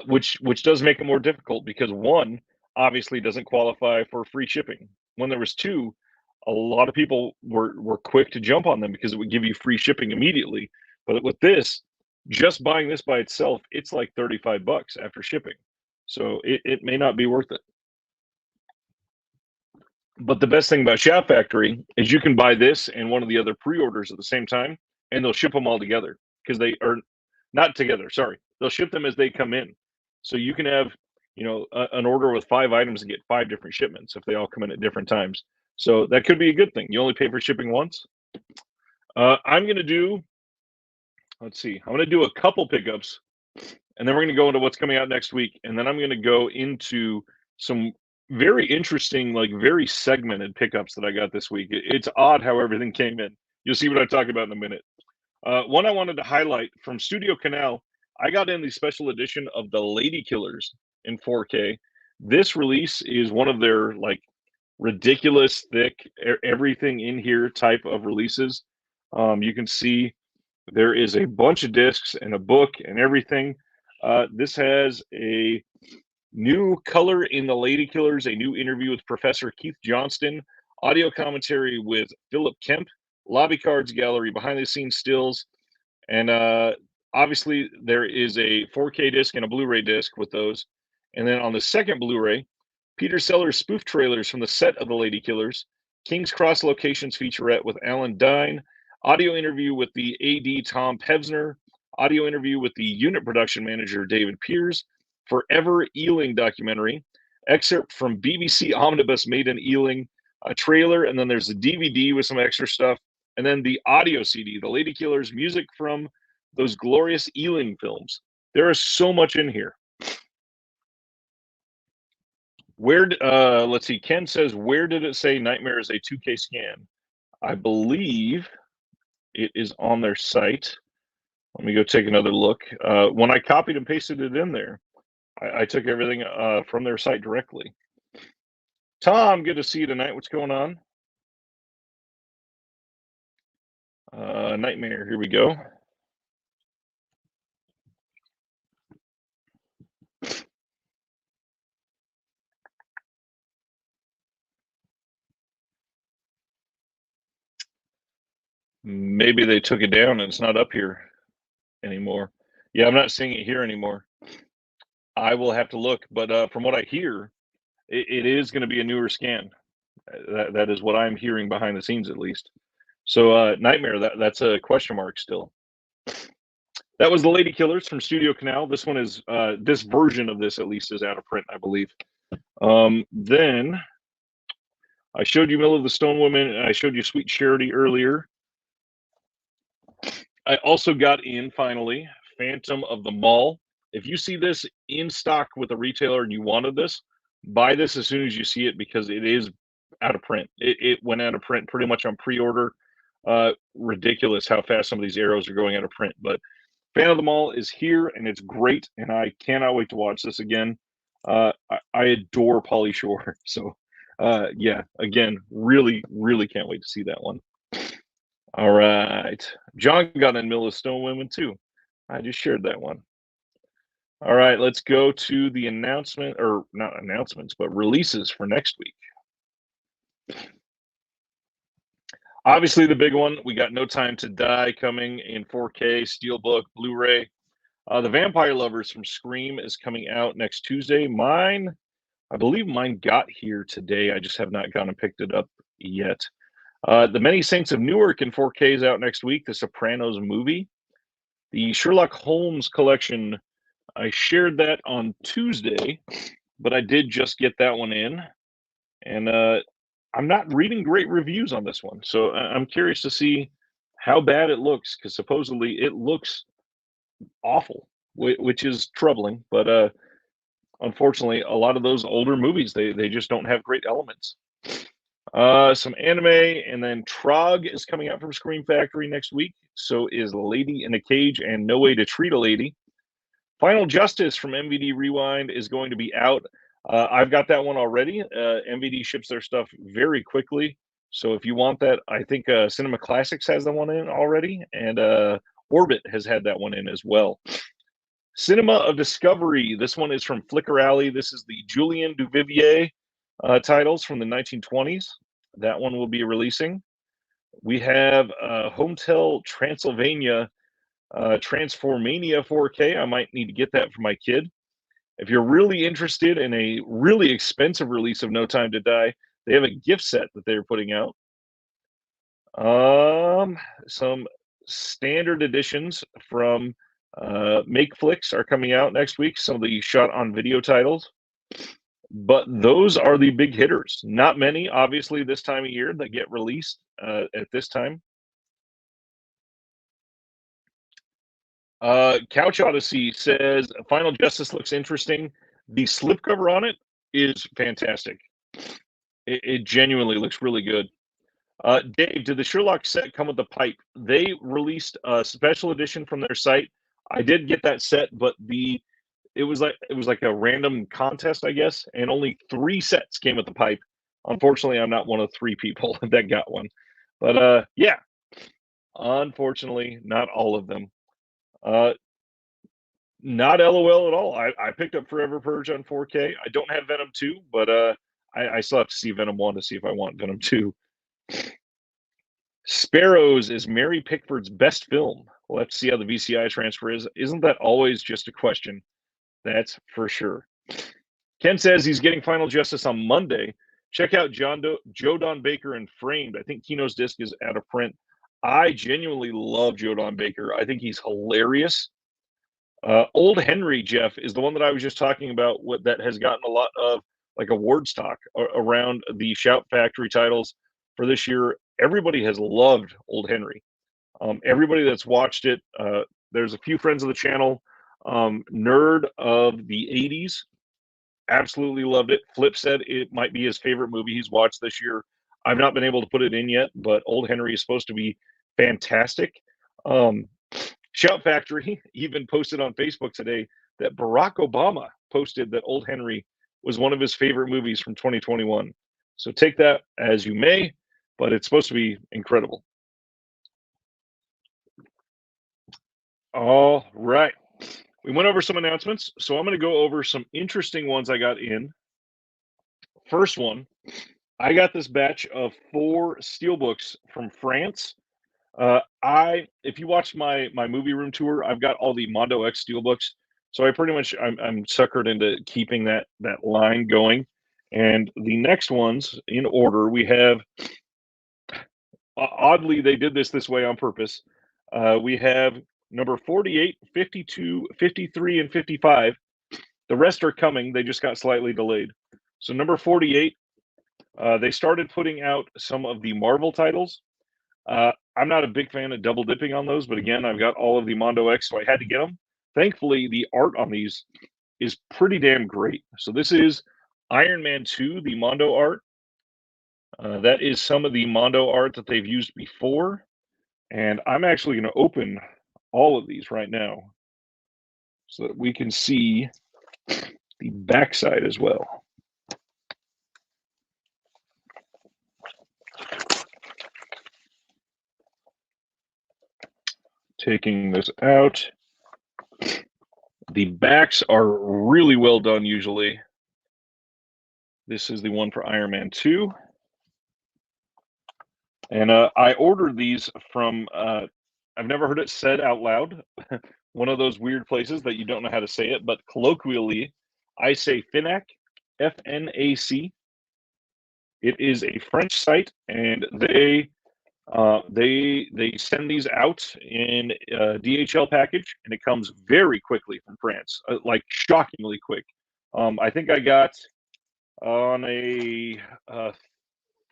[SPEAKER 1] which does make it more difficult because one obviously doesn't qualify for free shipping. When there was two, a lot of people were quick to jump on them because it would give you free shipping immediately. But with this, just buying this by itself, it's like $35 after shipping. So it may not be worth it. But the best thing about Shout Factory is you can buy this and one of the other pre-orders at the same time, and they'll ship them all together because they are not together. Sorry, they'll ship them as they come in. So you can have, an order with 5 items and get 5 different shipments if they all come in at different times. So that could be a good thing. You only pay for shipping once. I'm going to do, let's see, I'm going to do a couple pickups, and then we're going to go into what's coming out next week, and then I'm going to go into some very interesting, like very segmented pickups that I got this week. It's odd how everything came in. You'll see what I talk about in a minute. One I wanted to highlight from Studio Canal, I got in the special edition of the Lady Killers in 4K. This release is one of their like ridiculous thick, everything in here type of releases. You can see there is a bunch of discs and a book and everything. This has a new color in the Lady Killers, a new interview with Professor Keith Johnston, audio commentary with Philip Kemp, lobby cards gallery, behind the scenes stills, and obviously there is a 4K disc and a Blu-ray disc with those. And then on the second Blu-ray, Peter Sellers spoof trailers from the set of the Lady Killers, King's Cross locations featurette with Alan Dine, audio interview with the AD Tom Pevsner, audio interview with the unit production manager David Pears, Forever Ealing documentary, excerpt from BBC Omnibus Made in Ealing, a trailer, and then there's a DVD with some extra stuff, and then the audio CD, The Lady Killers, music from those glorious Ealing films. There is so much in here. Let's see, Ken says, where did it say Nightmare is a 2K scan? I believe it is on their site. Let me go take another look. When I copied and pasted it in there, I took everything from their site directly. Tom, good to see you tonight. What's going on? Nightmare, here we go. Maybe they took it down and it's not up here anymore. Yeah, I'm not seeing it here anymore. I will have to look, but from what I hear, it is going to be a newer scan. That is what I'm hearing behind the scenes, at least. So, Nightmare, that's a question mark still. That was the Lady Killers from Studio Canal. This one is this version of this at least is out of print, I believe. Then I showed you Mill of the Stone Woman, and I showed you Sweet Charity earlier. I also got in finally Phantom of the Mall. If you see this in stock with a retailer and you wanted this, buy this as soon as you see it because it is out of print. It went out of print pretty much on pre-order. Ridiculous how fast some of these arrows are going out of print. But Phantom of the Mall is here and it's great, and I cannot wait to watch this again. I adore Pauly Shore, so yeah, again, really, really can't wait to see that one. All right, John got in Mill of Stone Women too. I just shared that one. All right, let's go to the announcement, or not announcements, but releases for next week. Obviously, the big one, we got No Time to Die coming in 4K, Steelbook, Blu-ray. The Vampire Lovers from Scream is coming out next Tuesday. I believe mine got here today. I just have not gone and picked it up yet. The Many Saints of Newark in 4K is out next week. The Sopranos movie. The Sherlock Holmes collection, I shared that on Tuesday, but I did just get that one in. And I'm not reading great reviews on this one. So I'm curious to see how bad it looks, because supposedly it looks awful, which is troubling. But unfortunately, a lot of those older movies, they just don't have great elements. Some anime, and then Trog is coming out from Scream Factory next week. So is Lady in a Cage and No Way to Treat a Lady. Final Justice from MVD Rewind is going to be out. I've got that one already. MVD ships their stuff very quickly. So if you want that, I think Cinema Classics has the one in already, and Orbit has had that one in as well. Cinema of Discovery. This one is from Flicker Alley. This is the Julien Duvivier titles from the 1920s. That one will be releasing. We have Hotel Transylvania Transformania 4K. I might need to get that for my kid. If you're really interested in a really expensive release of No Time to Die, they have a gift set that they're putting out. Some standard editions from Make Flicks are coming out next week. Some of the shot on video titles, but those are the big hitters. Not many, obviously, this time of year that get released at this time. Couch Odyssey says Final Justice looks interesting. The slipcover on it is fantastic. It genuinely looks really good. Dave, did the Sherlock set come with the pipe? They released a special edition from their site. I did get that set, but it was like a random contest, I guess, and only 3 sets came with the pipe. Unfortunately, I'm not one of 3 people that got one. But yeah, unfortunately, not all of them. Not LOL at all. I picked up Forever Purge on 4K. I don't have Venom 2, but I still have to see Venom 1 to see if I want Venom 2. Sparrows is Mary Pickford's best film. We'll have to see how the VCI transfer is. Isn't that always just a question? That's for sure. Ken says he's getting Final Justice on Monday. Check out Joe Don Baker and Framed. I think Kino's disc is out of print. I genuinely love Joe Don Baker. I think he's hilarious. Old Henry, Jeff, is the one that I was just talking about, that has gotten a lot of like awards talk around the Shout Factory titles for this year. Everybody has loved Old Henry. Everybody that's watched it, there's a few friends of the channel, nerd of the 80s, absolutely loved it. Flip said it might be his favorite movie he's watched this year. I've not been able to put it in yet, but Old Henry is supposed to be fantastic. Shout Factory even posted on Facebook today that Barack Obama posted that Old Henry was one of his favorite movies from 2021. So take that as you may, but it's supposed to be incredible. All right. We went over some announcements, so I'm going to go over some interesting ones I got in. First one, I got this batch of 4 steelbooks from France. If you watch my movie room tour, I've got all the Mondo X steelbooks, so I pretty much I'm suckered into keeping that line going. And the next ones in order, we have. Oddly, they did this way on purpose. We have number 48, 52, 53, and 55. The rest are coming. They just got slightly delayed. So number 48, they started putting out some of the Marvel titles. I'm not a big fan of double dipping on those, but again, I've got all of the Mondo X, so I had to get them. Thankfully, the art on these is pretty damn great. So this is Iron Man 2, the Mondo art. That is some of the Mondo art that they've used before. And I'm actually going to open all of these right now so that we can see the backside as well. Taking this out. The backs are really well done usually. This is the one for Iron Man 2. And I ordered these from, I've never heard it said out loud, one of those weird places that you don't know how to say it, but colloquially, I say Finac, F-N-A-C. It is a French site, and they send these out in a DHL package, and it comes very quickly from France, like shockingly quick. I think I got on a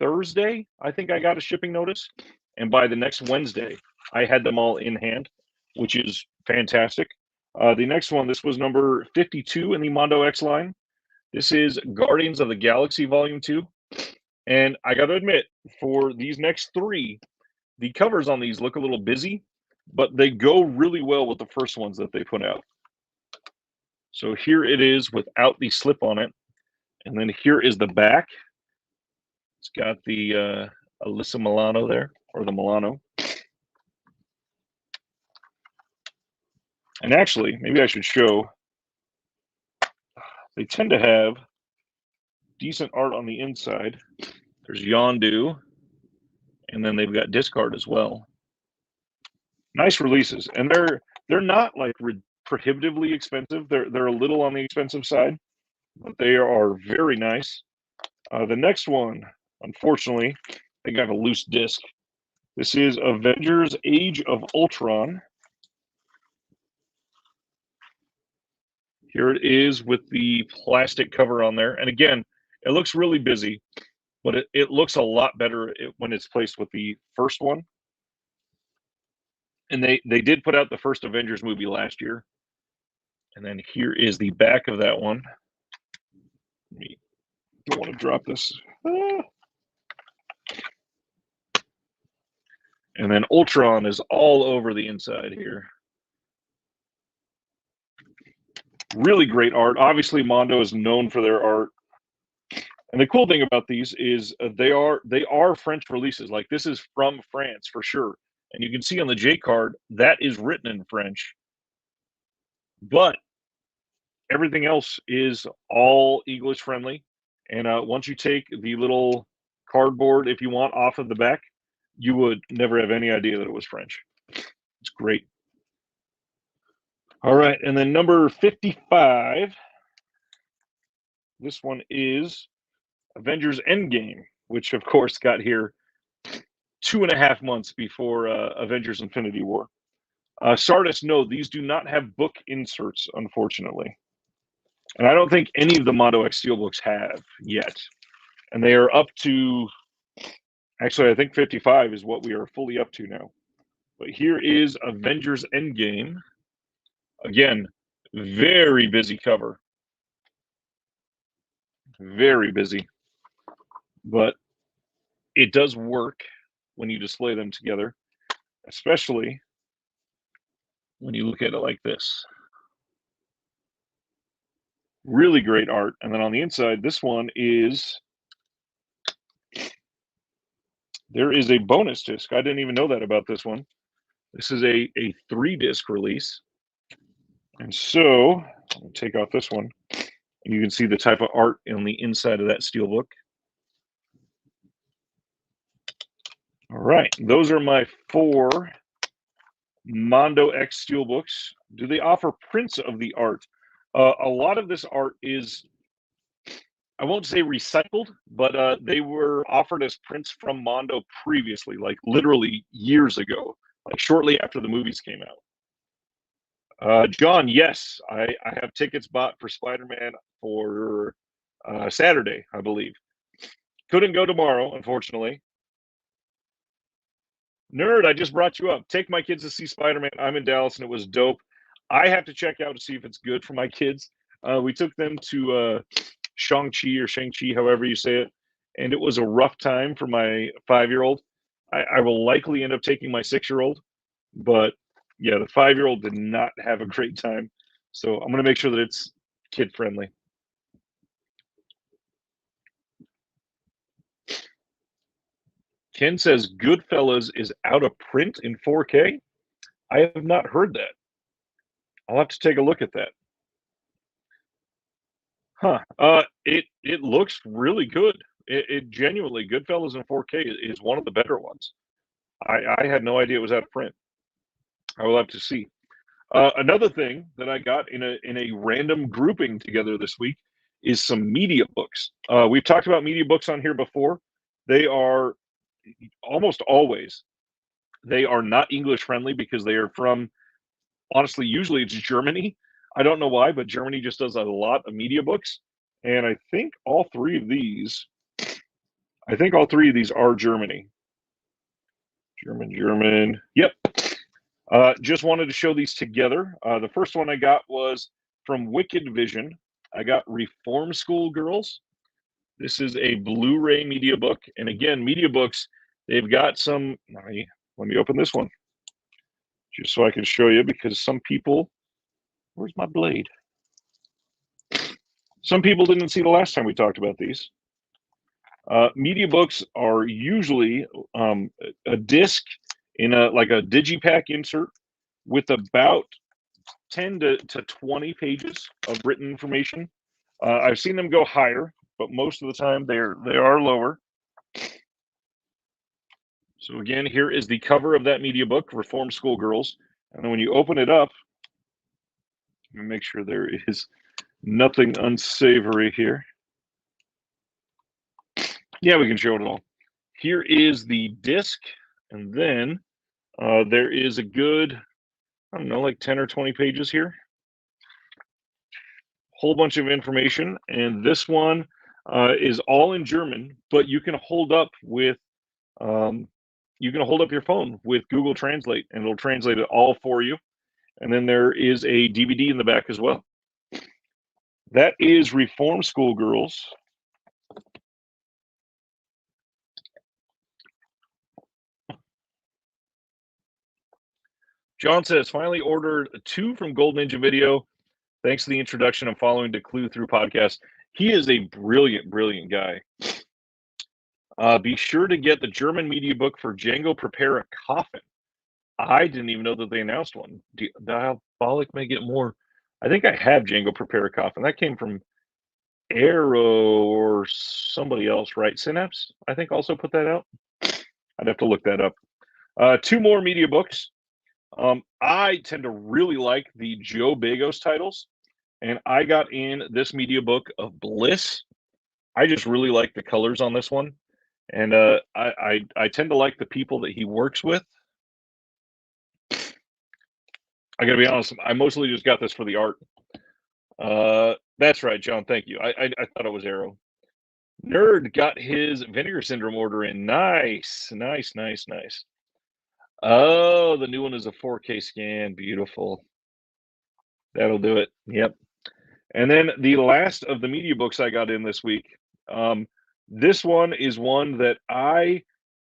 [SPEAKER 1] Thursday, I think I got a shipping notice, and by the next Wednesday, I had them all in hand, which is fantastic. The next one, this was number 52 in the Mondo X line. This is Guardians of the Galaxy Volume 2. And I got to admit, for these next 3, the covers on these look a little busy, but they go really well with the first ones that they put out. So here it is without the slip on it. And then here is the back. It's got the Alyssa Milano there, or the Milano. And actually, maybe I should show, they tend to have decent art on the inside. There's Yondu, and then they've got Discard as well. Nice releases, and they're not like prohibitively expensive. They're a little on the expensive side, but they are very nice. The next one, unfortunately, I think I have a loose disc. This is Avengers: Age of Ultron. Here it is with the plastic cover on there. And again, it looks really busy, but it looks a lot better when it's placed with the first one. And they did put out the first Avengers movie last year. And then here is the back of that one. Don't want to drop this. And then Ultron is all over the inside here. Really great art. Obviously, Mondo is known for their art. And the cool thing about these is they are French releases. Like, this is from France for sure. And you can see on the J card that is written in French. But everything else is all English friendly. And once you take the little cardboard, if you want, off of the back, you would never have any idea that it was French. It's great. All right, and then number 55. This one is Avengers Endgame, which of course got here 2.5 months before Avengers Infinity War. Sardis, no, these do not have book inserts, unfortunately. And I don't think any of the Mondo X steelbooks have yet. And they are up to, actually, I think 55 is what we are fully up to now. But here is Avengers Endgame. Again, very busy cover. Very busy. But it does work when you display them together, especially when you look at it like this. Really great art. And then on the inside, this one is, there is a bonus disc. I didn't even know that about this one. This is a 3-disc release. And so, I'll take off this one. And you can see the type of art on the inside of that steelbook. All right, those are my 4 Mondo X steelbooks. Do they offer prints of the art? A lot of this art is, I won't say recycled, but they were offered as prints from Mondo previously, like literally years ago, like shortly after the movies came out. John, yes, I have tickets bought for Spider-Man for Saturday, I believe. Couldn't go tomorrow, unfortunately. Nerd, I just brought you up. Take my kids to see Spider-Man. I'm in Dallas, and it was dope. I have to check out to see if it's good for my kids. We took them to Shang-Chi or Shang-Chi, however you say it, and it was a rough time for my 5-year-old. I will likely end up taking my 6-year-old, but yeah, the 5-year-old did not have a great time. So I'm going to make sure that it's kid-friendly. Ken says Goodfellas is out of print in 4K. I have not heard that. I'll have to take a look at that. Huh. It looks really good. It genuinely, Goodfellas in 4K is one of the better ones. I had no idea it was out of print. I will have to see. Another thing that I got in a random grouping together this week is some media books. We've talked about media books on here before. They are almost always, they are not English friendly because they are from, honestly, usually it's Germany. I don't know why, but Germany just does a lot of media books. And I think all 3 of these are Germany. German. Yep. Just wanted to show these together. The first one I got was from Wicked Vision. I got Reform School Girls. This is a Blu-ray media book. And again, media books, they've got some, let me open this one just so I can show you, because some people, where's my blade? Some people didn't see the last time we talked about these. Media books are usually a disc in a digipack insert with about 10 to 20 pages of written information. I've seen them go higher, but most of the time they are lower. So again, here is the cover of that media book, Reform Schoolgirls. And then when you open it up, let me make sure there is nothing unsavory here. Yeah, we can show it all. Here is the disc, and then there is a good, I don't know, like 10 or 20 pages here. Whole bunch of information, and this one is all in German, but you can hold up with your phone with Google Translate, and it'll translate it all for you. And then there is a DVD in the back as well. That is Reform Schoolgirls. John says, finally ordered 2 from Gold Ninja Video. Thanks to the introduction. I'm following the Clue Through podcast. He is a brilliant, brilliant guy. Be sure to get the German media book for Django Prepare a Coffin. I didn't even know that they announced one. Diabolic may get more. I think I have Django Prepare a Coffin. That came from Arrow or somebody else, right? Synapse, I think, also put that out. I'd have to look that up. 2 more media books. I tend to really like the Joe Bagos titles, and I got in this media book of Bliss. I just really like the colors on this one, and I tend to like the people that he works with. I gotta be honest, I mostly just got this for the art. That's right, John. Thank you. I thought it was Arrow. Nerd got his Vinegar Syndrome order in. Nice, nice, nice, nice. Oh, the new one is a 4K scan. Beautiful. That'll do it. Yep. And then the last of the media books I got in this week. This one is one that I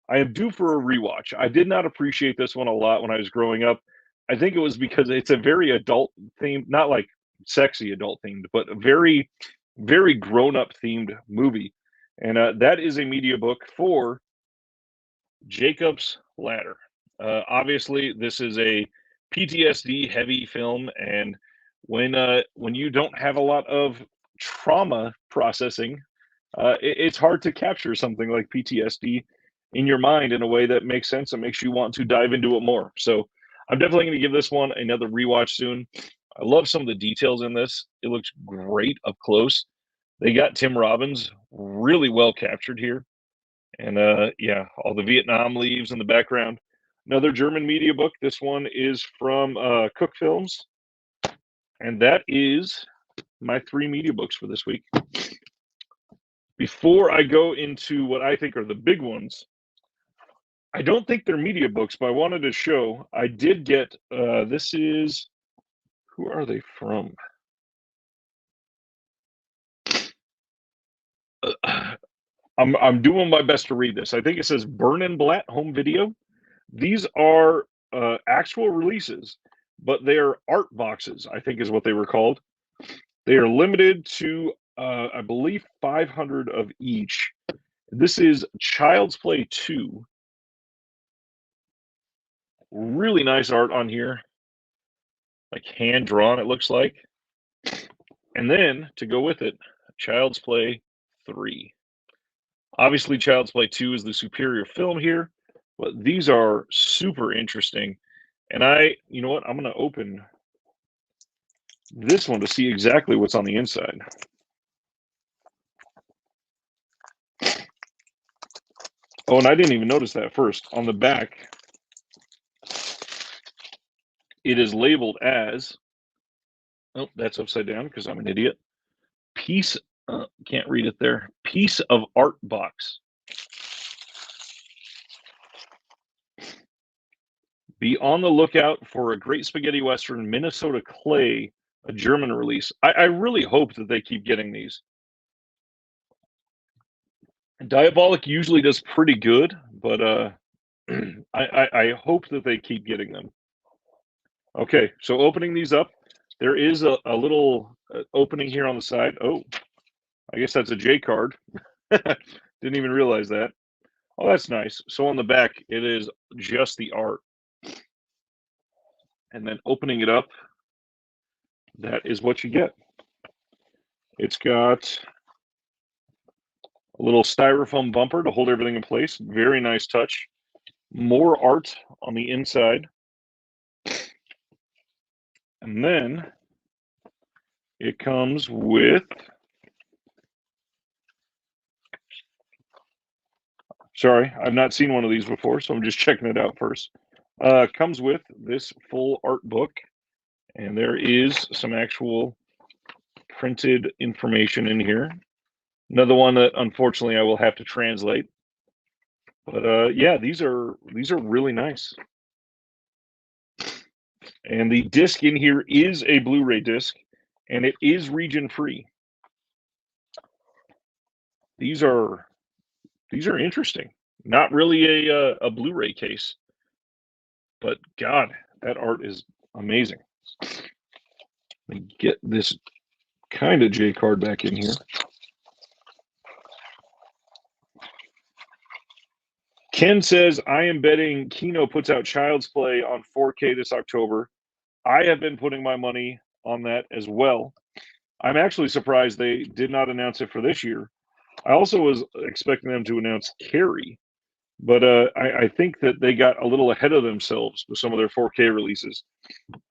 [SPEAKER 1] am due for a rewatch. I did not appreciate this one a lot when I was growing up. I think it was because it's a very adult themed, not like sexy adult themed, but a very, very grown up themed movie. And that is a media book for Jacob's Ladder. Obviously, this is a PTSD heavy film, and when you don't have a lot of trauma processing, it's hard to capture something like PTSD in your mind in a way that makes sense and makes you want to dive into it more. So I'm definitely going to give this one another rewatch soon. I love some of the details in this. It looks great up close. They got Tim Robbins really well captured here. And yeah, all the Vietnam leaves in the background. Another German media book. This one is from Cook Films. And that is my 3 media books for this week. Before I go into what I think are the big ones, I don't think they're media books, but I wanted to show. I did get, this is, who are they from? I'm doing my best to read this. I think it says Bernenblatt Home Video. These are actual releases, but they are art boxes, I think is what they were called. They are limited to, I believe, 500 of each. This is Child's Play 2. Really nice art on here, like hand drawn, it looks like. And then to go with it, Child's Play 3. Obviously, Child's Play 2 is the superior film here, but these are super interesting. And you know what? I'm going to open this one to see exactly what's on the inside. Oh, and I didn't even notice that first. On the back, it is labeled as, oh, that's upside down because I'm an idiot. Piece, can't read it there. Piece of art box. Be on the lookout for a Great Spaghetti Western Minnesota Clay, a German release. I really hope that they keep getting these. Diabolic usually does pretty good, but I hope that they keep getting them. Okay, so opening these up, there is a little opening here on the side. Oh, I guess that's a J card. Didn't even realize that. Oh, that's nice. So on the back, it is just the art. And then opening it up, that is what you get. It's got a little styrofoam bumper to hold everything in place. Very nice touch. More art on the inside. And then it comes with, sorry, I've not seen one of these before, so I'm just checking it out first. Comes with this full art book, and there is some actual printed information in here. Another one that unfortunately I will have to translate. But yeah, these are really nice. And the disc in here is a Blu-ray disc, and it is region free. These are interesting. Not really a Blu-ray case, but God, that art is amazing. Let me get this kind of J card back in here. Ken says, I am betting Kino puts out Child's Play on 4K this October. I have been putting my money on that as well. I'm actually surprised they did not announce it for this year. I also was expecting them to announce Carrie, but I think that they got a little ahead of themselves with some of their 4K releases,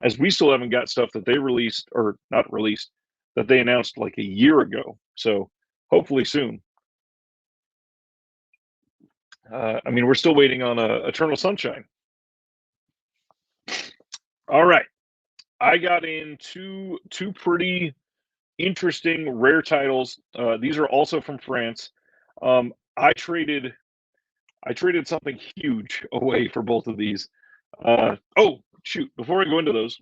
[SPEAKER 1] as we still haven't got stuff that they released, or not released, that they announced like a year ago. So hopefully soon. I mean, we're still waiting on Eternal Sunshine. All right. I got in two pretty interesting rare titles. These are also from France. I traded something huge away for both of these. Oh, shoot. Before I go into those,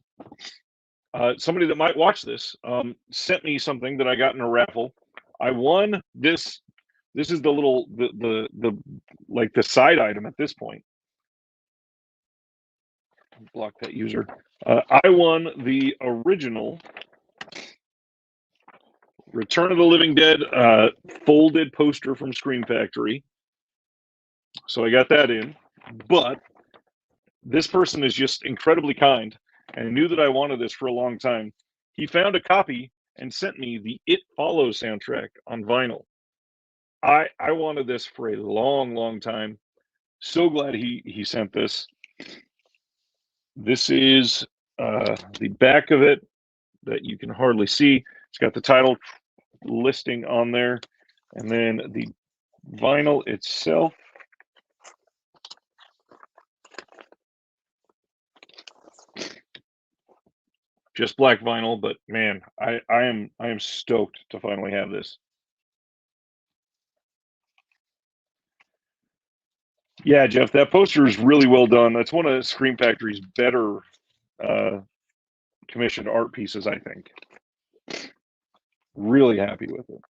[SPEAKER 1] somebody that might watch this sent me something that I got in a raffle. I won this. This is the little the like the side item at this point. Block that user. I won the original Return of the Living Dead folded poster from Scream Factory. So I got that in. But this person is just incredibly kind and knew that I wanted this for a long time. He found a copy and sent me the It Follows soundtrack on vinyl. I wanted this for a long, long time. So glad he sent this. This is the back of it that you can hardly see. It's got the title listing on there, and then the vinyl itself. Just black vinyl, but man, I am stoked to finally have this. Yeah, Jeff, that poster is really well done. That's one of Scream Factory's better commissioned art pieces, I think. Really happy with it.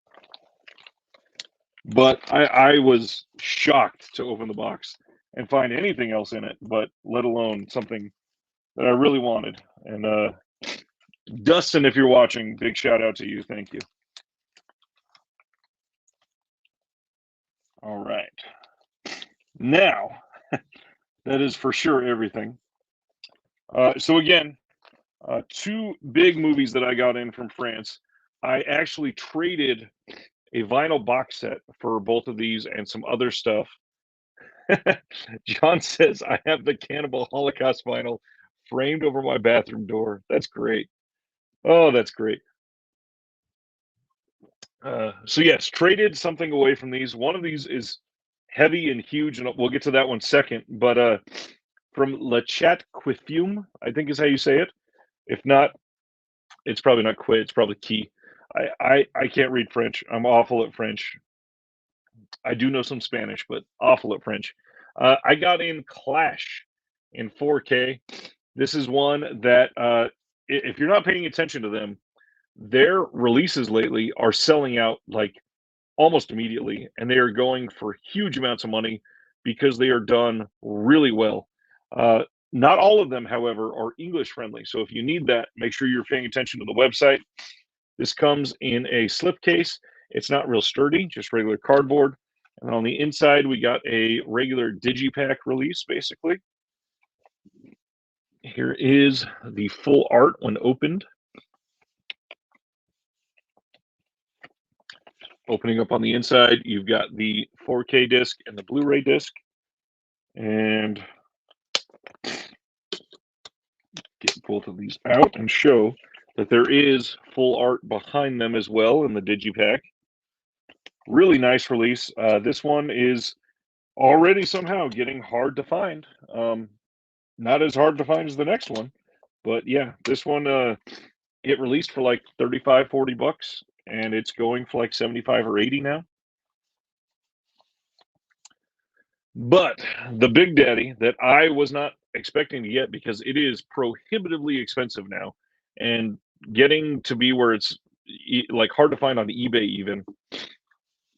[SPEAKER 1] But I was shocked to open the box and find anything else in it, but let alone something that I really wanted. And Dustin, if you're watching, big shout out to you. Thank you. All right. Now, that is for sure everything. So again, two big movies that I got in from France. I actually traded a vinyl box set for both of these and some other stuff. John says, I have the Cannibal Holocaust vinyl framed over my bathroom door. That's great. Oh, that's great. So yes, traded something away from these. One of these is heavy and huge, and we'll get to that one second. But from Le Chat Quifume, I think is how you say it. If not, it's probably not Quit. It's probably Key. I can't read French. I'm awful at French. I do know some Spanish, but awful at French. I got in Clash in 4K. This is one that if you're not paying attention to them, their releases lately are selling out like almost immediately, and they are going for huge amounts of money because they are done really well. Not all of them, however, are English friendly. So if you need that, make sure you're paying attention to the website. This comes in a slipcase. It's not real sturdy, just regular cardboard. And then on the inside, we got a regular digipack release, basically. Here is the full art when opened. Opening up on the inside, you've got the 4K disc and the Blu-ray disc. And get both of these out and show that there is full art behind them as well in the digipack. Really nice release. This one is already somehow getting hard to find. Not as hard to find as the next one, but yeah, this one it released for like 35, 40 bucks, and it's going for like 75 or 80 now. But the big daddy that I was not expecting to get, because it is prohibitively expensive now, and getting to be where it's like hard to find on eBay even.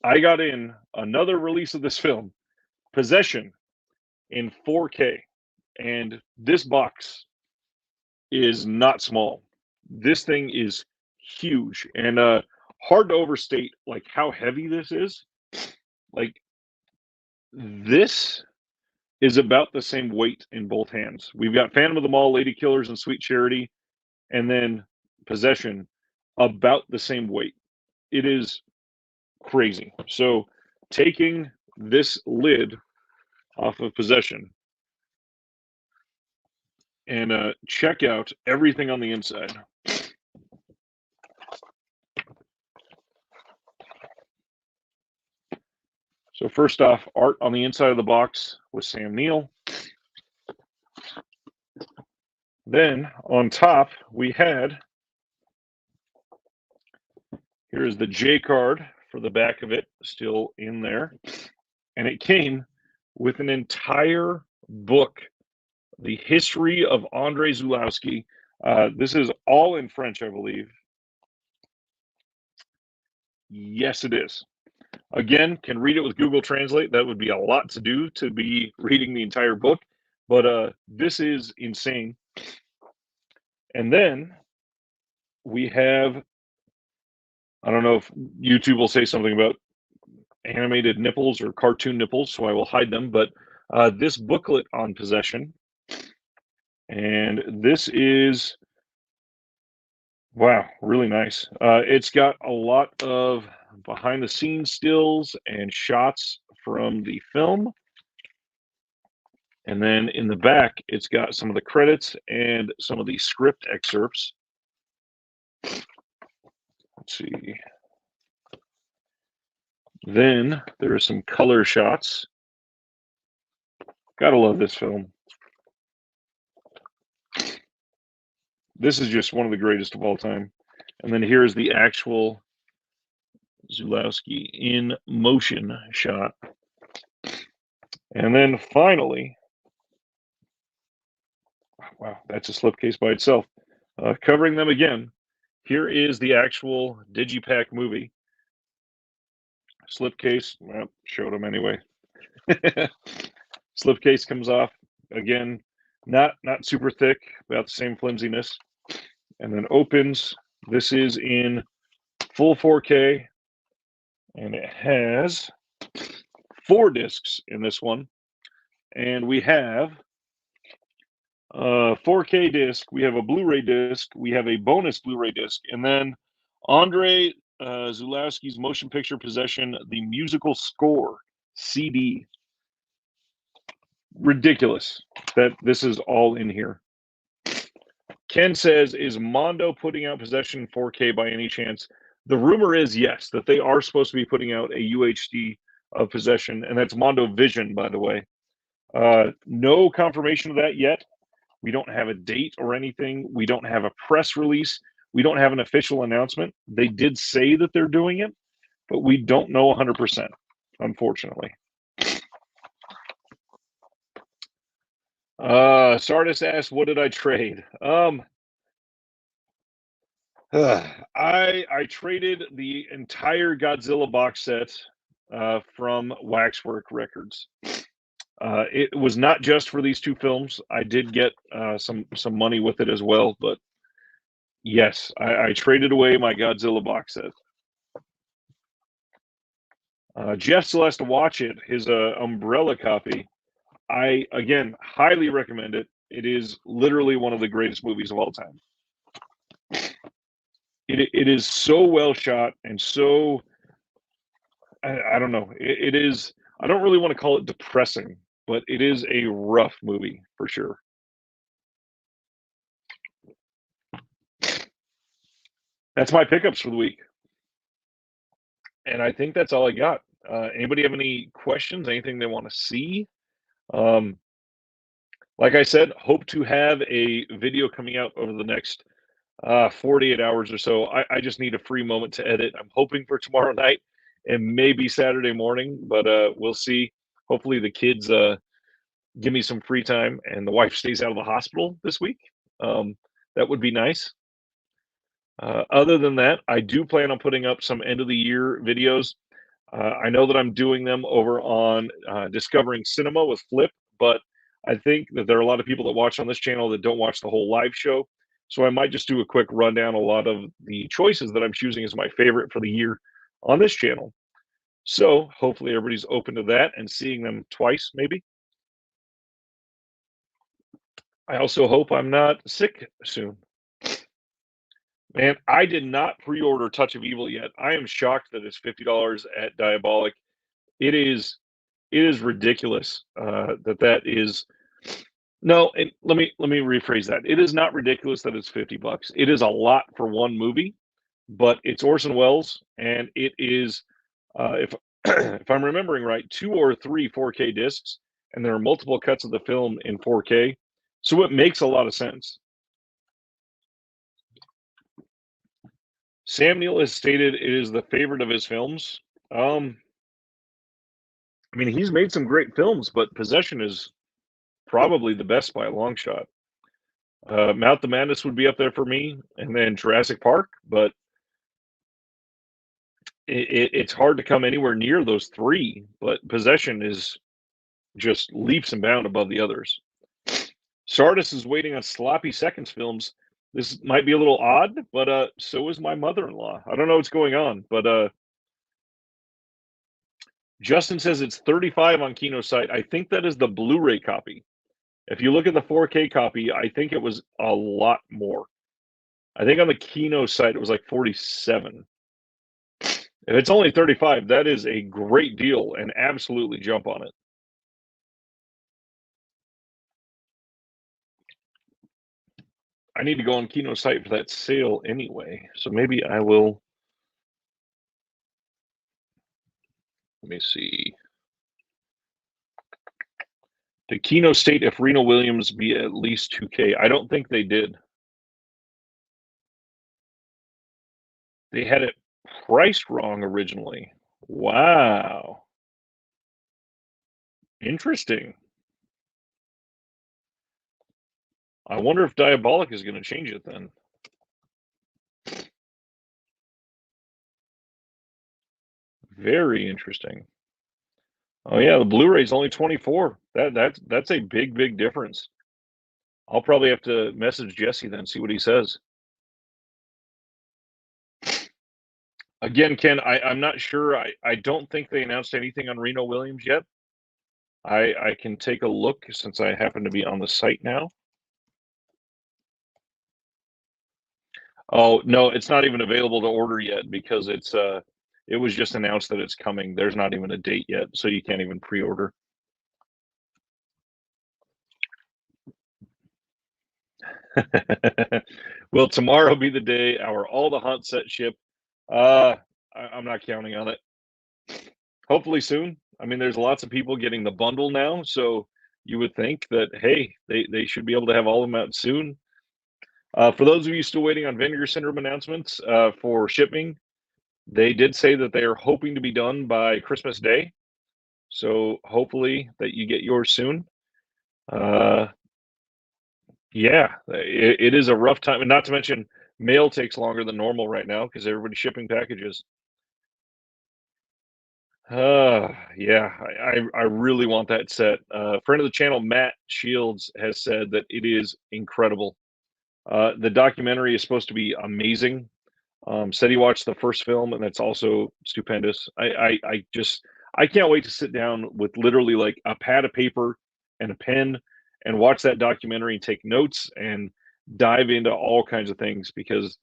[SPEAKER 1] I got in another release of this film, Possession, in 4K, and this box is not small. This thing is huge, and hard to overstate like how heavy this is. Like, this is about the same weight in both hands. We've got Phantom of the Mall, Lady Killers, and Sweet Charity, and then Possession, about the same weight. It is crazy. So taking this lid off of Possession and check out everything on the inside. So first off, art on the inside of the box with Sam Neill. Then on top, we had, here is the J card for the back of it, still in there. And it came with an entire book, The History of Andrei Zulawski. This is all in French, I believe. Yes, it is. Again, can read it with Google Translate. That would be a lot to do, to be reading the entire book. But this is insane. And then we have, I don't know if YouTube will say something about animated nipples or cartoon nipples, so I will hide them. But this booklet on Possession, and this is, wow, really nice. It's got a lot of behind the scenes stills and shots from the film. And then in the back, it's got some of the credits and some of the script excerpts. Let's see. Then there are some color shots. Gotta love this film. This is just one of the greatest of all time. And then here's the actual Zulawski in motion shot. And then finally, wow, that's a slipcase by itself. Covering them again, here is the actual Digipack movie. Slipcase, well, showed them anyway. Slipcase comes off, again, not super thick, about the same flimsiness. And then opens. This is in full 4K, and it has 4 discs in this one. And we have a 4K disc, we have a Blu-ray disc, we have a bonus Blu-ray disc, and then Andrei Zulawski's motion picture Possession, the musical score CD. Ridiculous that this is all in here. Ken says, is Mondo putting out Possession 4K by any chance? The rumor is yes, that they are supposed to be putting out a UHD of Possession, and that's Mondo Vision, by the way. No confirmation of that yet. We don't have a date or anything. We don't have a press release. We don't have an official announcement. They did say that they're doing it, but we don't know 100%, unfortunately. Sardis asked, what did I trade? I traded the entire Godzilla box set from Waxwork Records. It was not just for these 2 films. I did get some money with it as well, but yes, I traded away my Godzilla box set. Jeff still has to watch it. His Umbrella copy. I, again, highly recommend it. It is literally one of the greatest movies of all time. It is so well shot and so, I don't know. It is, I don't really want to call it depressing, but it is a rough movie for sure. That's my pickups for the week. And I think that's all I got. Anybody have any questions? Anything they want to see? Um, like I said, hope to have a video coming out over the next 48 hours or so. I just need a free moment to edit. I'm hoping for tomorrow night and maybe Saturday morning, but we'll see. Hopefully the kids give me some free time and the wife stays out of the hospital this week. That would be nice. Other than that, I do plan on putting up some end of the year videos. I know that I'm doing them over on Discovering Cinema with Flip, but I think that there are a lot of people that watch on this channel that don't watch the whole live show. So I might just do a quick rundown a lot of the choices that I'm choosing as my favorite for the year on this channel. So hopefully everybody's open to that and seeing them twice, maybe. I also hope I'm not sick soon. Man, I did not pre-order Touch of Evil yet. I am shocked that it's $50 at Diabolic. It is ridiculous that is. No, let me rephrase that. It is not ridiculous that it's $50. It is a lot for one movie, but it's Orson Welles, and it is if if I'm remembering right, 2 or 3 4K discs, and there are multiple cuts of the film in 4K, so it makes a lot of sense. Sam Neill has stated it is the favorite of his films. I mean, he's made some great films, but Possession is probably the best by a long shot. Mouth the Madness would be up there for me, and then Jurassic Park, but it's hard to come anywhere near those three. But Possession is just leaps and bounds above the others. Sardis is waiting on Sloppy Seconds films. This might be a little odd, but so is my mother-in-law. I don't know what's going on, but Justin says it's 35 on Kino site. I think that is the Blu-ray copy. If you look at the 4K copy, I think it was a lot more. I think on the Kino site it was like 47. If it's only 35, that is a great deal, and absolutely jump on it. I need to go on Kino site for that sale anyway, so maybe I will. Let me see. Did Kino state if Reno Williams be at least 2K? I don't think they did. They had it priced wrong originally. Wow. Interesting. I wonder if Diabolic is going to change it then. Very interesting. Oh yeah, the Blu-ray is only 24. That's a big difference. I'll probably have to message Jesse then, see what he says. Again, Ken, I'm not sure. I don't think they announced anything on Reno Williams yet. I can take a look since I happen to be on the site now. Oh no, it's not even available to order yet because it was just announced that it's coming. There's not even a date yet, so you can't even pre-order. Will tomorrow be the day our all the hunt set ship? I'm not counting on it. Hopefully soon. I mean, there's lots of people getting the bundle now, so you would think that hey, they should be able to have all of them out soon. For those of you still waiting on Vinegar Syndrome announcements for shipping, they did say that they are hoping to be done by Christmas Day. So hopefully that you get yours soon. Yeah, it is a rough time, and not to mention mail takes longer than normal right now because everybody's shipping packages. Yeah, I really want that set. Friend of the channel, Matt Shields, has said that it is incredible. The documentary is supposed to be amazing. Said he watched the first film, and that's also stupendous. I can't wait to sit down with literally like a pad of paper and a pen and watch that documentary and take notes and dive into all kinds of things because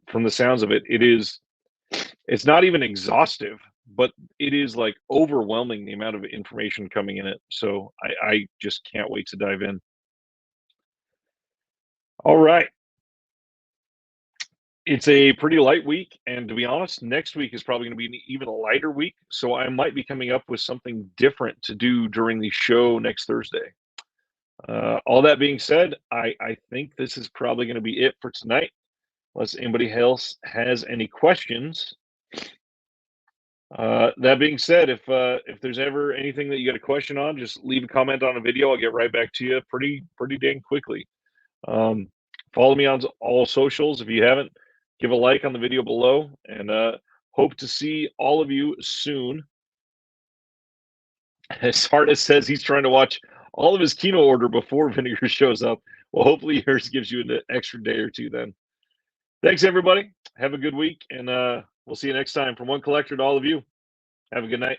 [SPEAKER 1] from the sounds of it, it's not even exhaustive, but it is like overwhelming the amount of information coming in it. So I just can't wait to dive in. All right. It's a pretty light week, and to be honest, next week is probably going to be an even lighter week. So I might be coming up with something different to do during the show next Thursday. All that being said, I think this is probably going to be it for tonight. Unless anybody else has any questions. That being said, if there's ever anything that you got a question on, just leave a comment on a video. I'll get right back to you pretty dang quickly. Follow me on all socials. If you haven't, give a like on the video below, and hope to see all of you soon. As Hardest says he's trying to watch all of his Kino order before Vinegar shows up. Well, hopefully yours gives you an extra day or two then. Thanks, everybody. Have a good week, and we'll see you next time. From one collector to all of you, have a good night.